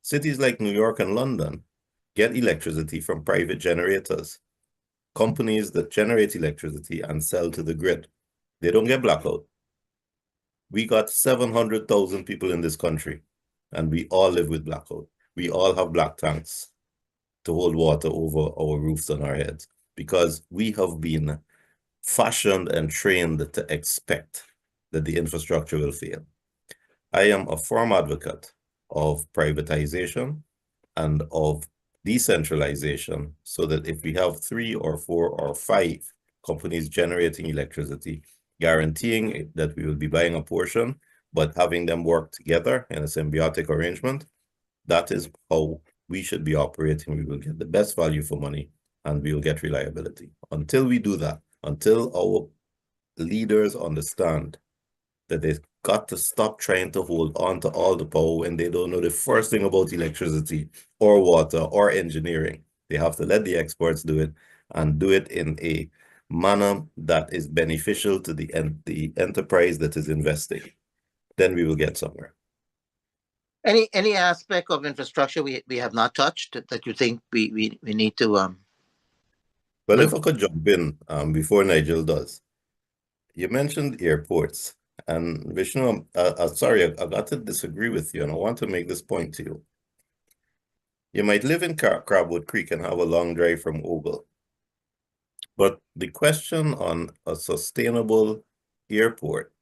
Cities like New York and London get electricity from private generators, companies that generate electricity and sell to the grid. They don't get blackout. We got 700,000 people in this country, and we all live with blackout. We all have black tanks to hold water over our roofs and our heads, because we have been fashioned and trained to expect that the infrastructure will fail. I am a firm advocate of privatization and of decentralization, so that if we have 3 or 4 or 5 companies generating electricity, guaranteeing that we will be buying a portion, but having them work together in a symbiotic arrangement, that is how we should be operating. We will get the best value for money, and we will get reliability. Until we do that, until our leaders understand that they've got to stop trying to hold on to all the power when they don't know the first thing about electricity or water or engineering. They have to let the experts do it, and do it in a manner that is beneficial to the enterprise that is investing. Then we will get somewhere. Any aspect of infrastructure we have not touched that you think we need to Well, if I could jump in before Nigel does. You mentioned airports, and Vishnu, sorry, I got to disagree with you, and I want to make this point to you. You might live in Crabwood Creek and have a long drive from Ogle, but the question on a sustainable airport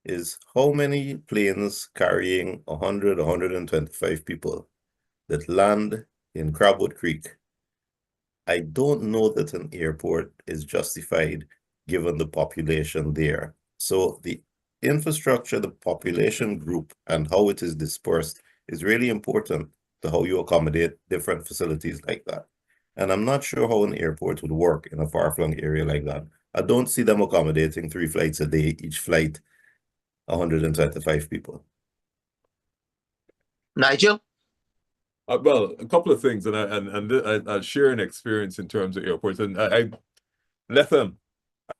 is, how many planes carrying 100, 125 people that land in Crabwood Creek? I don't know that an airport is justified given the population there. So the infrastructure, the population group, and how it is dispersed is really important to how you accommodate different facilities like that. And I'm not sure how an airport would work in a far-flung area like that. I don't see them accommodating 3 flights a day, each flight 125 people. Nigel? Well, a couple of things, and I'll share an experience in terms of airports. And I Lethem,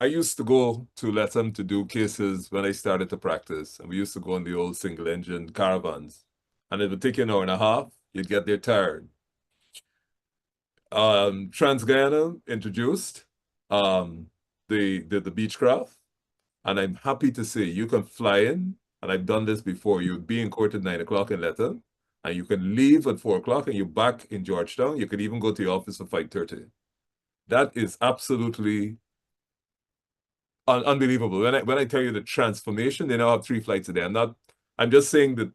I used to go to Lethem to do cases when I started to practice, and we used to go on the old single-engine caravans, and it would take you an hour and a half. You'd get there tired. Trans-Guyana introduced the Beechcraft, and I'm happy to say you can fly in, and I've done this before. You'd be in court at 9 o'clock in Lethem, And you can leave at 4 o'clock and you're back in Georgetown. You could even go to your office at 5:30. That is absolutely unbelievable. When I tell you the transformation, they now have 3 flights a day. I'm just saying that,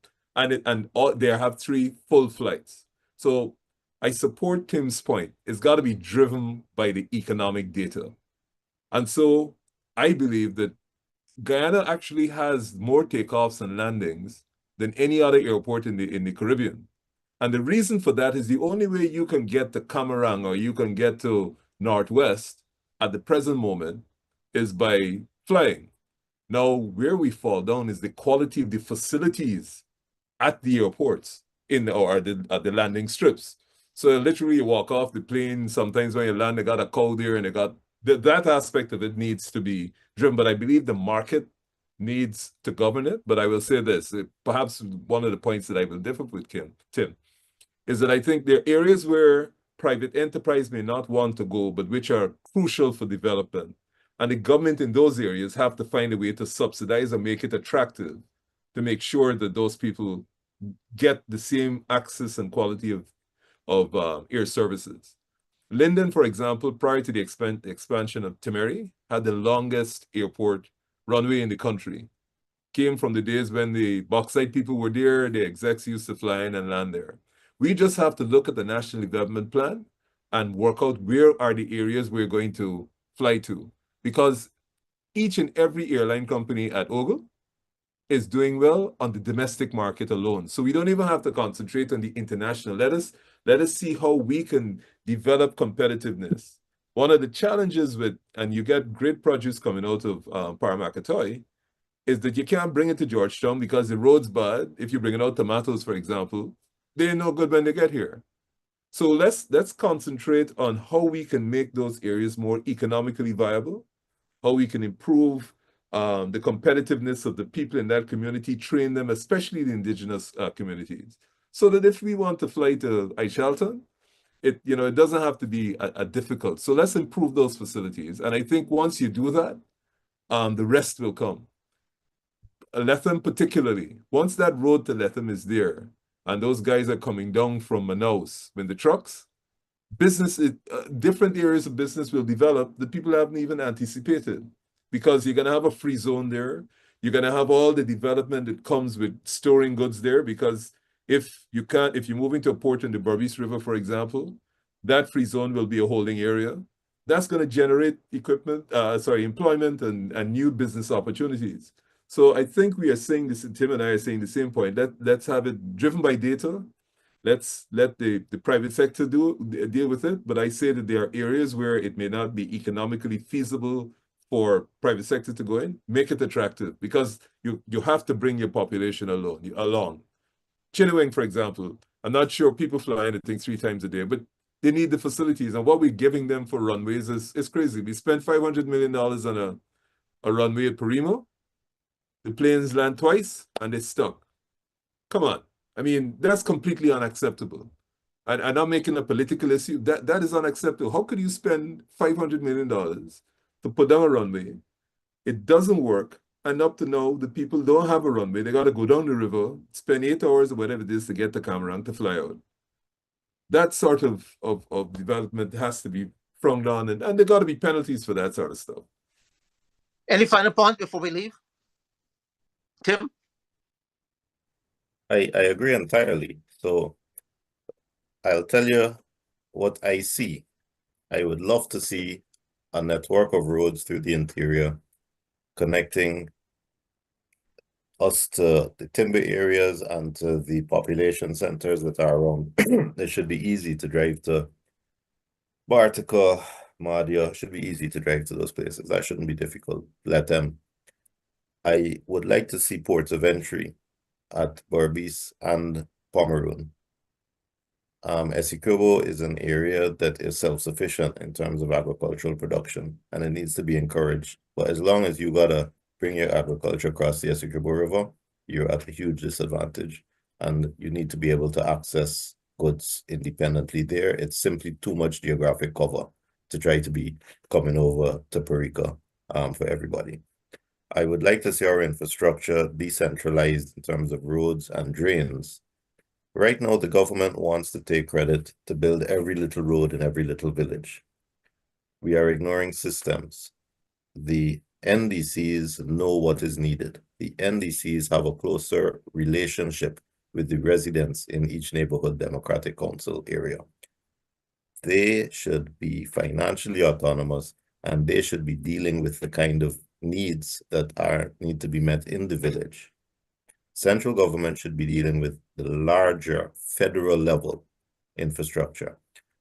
they have 3 full flights. So I support Tim's point. It's got to be driven by the economic data. And so I believe that Guyana actually has more takeoffs and landings than any other airport in the Caribbean. And the reason for that is the only way you can get to Camarang or you can get to Northwest at the present moment is by flying. Now, where we fall down is the quality of the facilities at the airports at the landing strips. So literally you walk off the plane, sometimes when you land, they got a cow there and they got that aspect of it needs to be driven. But I believe the market needs to govern it. But I will say this, perhaps one of the points that I will differ with Tim, is that I think there are areas where private enterprise may not want to go, but which are crucial for development. And the government in those areas have to find a way to subsidize and make it attractive to make sure that those people get the same access and quality of air services. Linden, for example, prior to the expansion of Timeri, had the longest airport runway in the country. Came from the days when the bauxite people were there, the execs used to fly in and land there. We just have to look at the National Development Plan and work out where are the areas we're going to fly to. Because each and every airline company at Ogle is doing well on the domestic market alone. So we don't even have to concentrate on the international. Let us see how we can develop competitiveness. One of the challenges and you get great produce coming out of Paramakatoy, is that you can't bring it to Georgetown because the road's bad. If you bring it out tomatoes, for example, they're no good when they get here. So let's concentrate on how we can make those areas more economically viable, how we can improve the competitiveness of the people in that community, train them, especially the indigenous communities, so that if we want to fly to Aishalton, it doesn't have to be a difficult. So let's improve those facilities. And I think once you do that, the rest will come. Lethem particularly, once that road to Lethem is there, and those guys are coming down from Manaus with the trucks, different areas of business will develop that people haven't even anticipated, because you're going to have a free zone there. You're going to have all the development that comes with storing goods there, because if you're moving to a port in the Berbice River, for example, that free zone will be a holding area. That's going to generate employment and new business opportunities. So I think we are saying this, Tim and I are saying the same point. Let's have it driven by data. Let's let the private sector deal with it. But I say that there are areas where it may not be economically feasible for private sector to go in. Make it attractive, because you have to bring your population along. Chiniwang, for example, I'm not sure people fly in, I think 3 times a day, but they need the facilities. And what we're giving them for runways is crazy. We spent $500 million on a runway at Parimo. The planes land twice and they're stuck. Come on. I mean, that's completely unacceptable. And I'm not making a political issue. That is unacceptable. How could you spend $500 million to put down a runway? It doesn't work. And up to now, the people don't have a runway. They got to go down the river, spend 8 hours or whatever it is to get to Camarang to fly out. That sort of development has to be frowned on, and there got to be penalties for that sort of stuff. Any final point before we leave? Tim? I agree entirely. So I'll tell you what I see. I would love to see a network of roads through the interior connecting us to the timber areas and to the population centers that are around. It should be easy to drive to Bartica, Madia. Should be easy to drive to those places. That shouldn't be difficult. Let them. I would like to see ports of entry at Berbice and Pomeroon. Essequibo is an area that is self-sufficient in terms of agricultural production, and it needs to be encouraged. But as long as you gotta bring your agriculture across the Essequibo River, you're at a huge disadvantage, and you need to be able to access goods independently there. It's simply too much geographic cover to try to be coming over to Perica for everybody. I would like to see our infrastructure decentralized in terms of roads and drains, Right now, the government wants to take credit to build every little road in every little village. We are ignoring systems. The NDCs know what is needed. The NDCs have a closer relationship with the residents in each neighborhood democratic council area. They should be financially autonomous, and they should be dealing with the kind of needs that need to be met in the village. Central government should be dealing with the larger federal level infrastructure.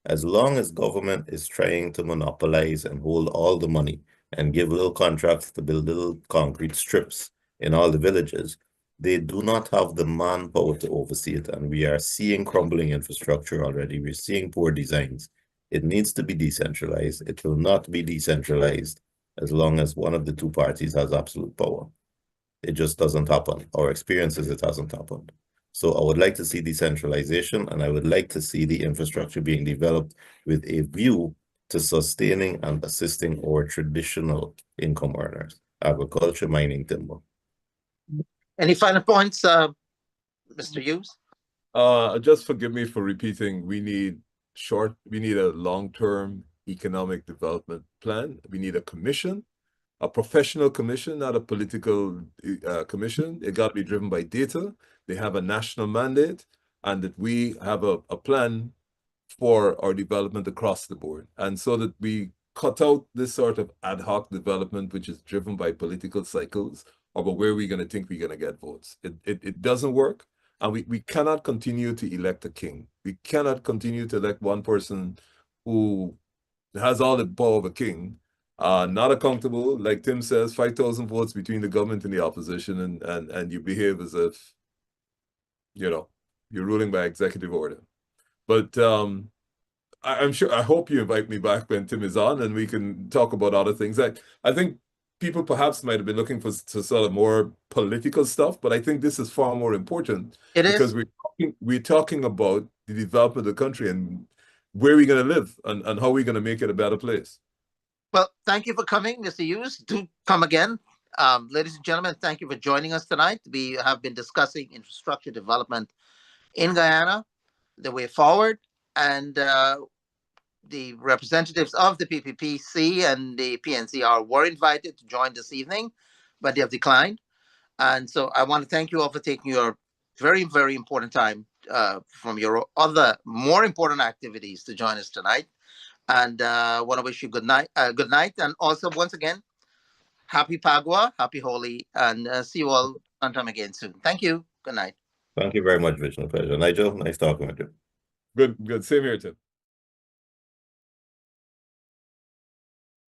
As long as government is trying to monopolize and hold all the money and give little contracts to build little concrete strips in all the villages, they do not have the manpower to oversee it. And we are seeing crumbling infrastructure already. We're seeing poor designs. It needs to be decentralized. It will not be decentralized as long as one of the two parties has absolute power. It just doesn't happen. Our experience is it hasn't happened. So I would like to see decentralization, and I would like to see the infrastructure being developed with a view to sustaining and assisting our traditional income earners, agriculture, mining, timber. Any final points, Mr. Hughes? Just forgive me for repeating, we need a long-term economic development plan. We need a commission, a professional commission, not a political commission. It got to be driven by data. They have a national mandate, and that we have a plan for our development across the board. And so that we cut out this sort of ad hoc development, which is driven by political cycles about where we're going to think we're going to get votes. It doesn't work. And we cannot continue to elect a king. We cannot continue to elect one person who has all the power of a king, not accountable, like Tim says, 5,000 votes between the government and the opposition, and you behave as if, you're ruling by executive order. But I'm sure, I hope you invite me back when Tim is on and we can talk about other things. I think people perhaps might have been looking for sort of more political stuff, but I think this is far more important. It is. Because we're talking about the development of the country and where we're going to live and how we're going to make it a better place. Well, thank you for coming, Mr. Hughes. Do come again. Ladies and gentlemen, thank you for joining us tonight. We have been discussing infrastructure development in Guyana, the way forward, and the representatives of the PPPC and the PNCR were invited to join this evening, but they have declined. And so I want to thank you all for taking your very, very important time from your other more important activities to join us tonight. And I want to wish you good night. And also, once again, happy Pagua, happy Holi, and see you all sometime again soon. Thank you. Good night. Thank you very much, Vishnu. Pleasure. Nigel, nice talking with you. Good. Same here, Tim.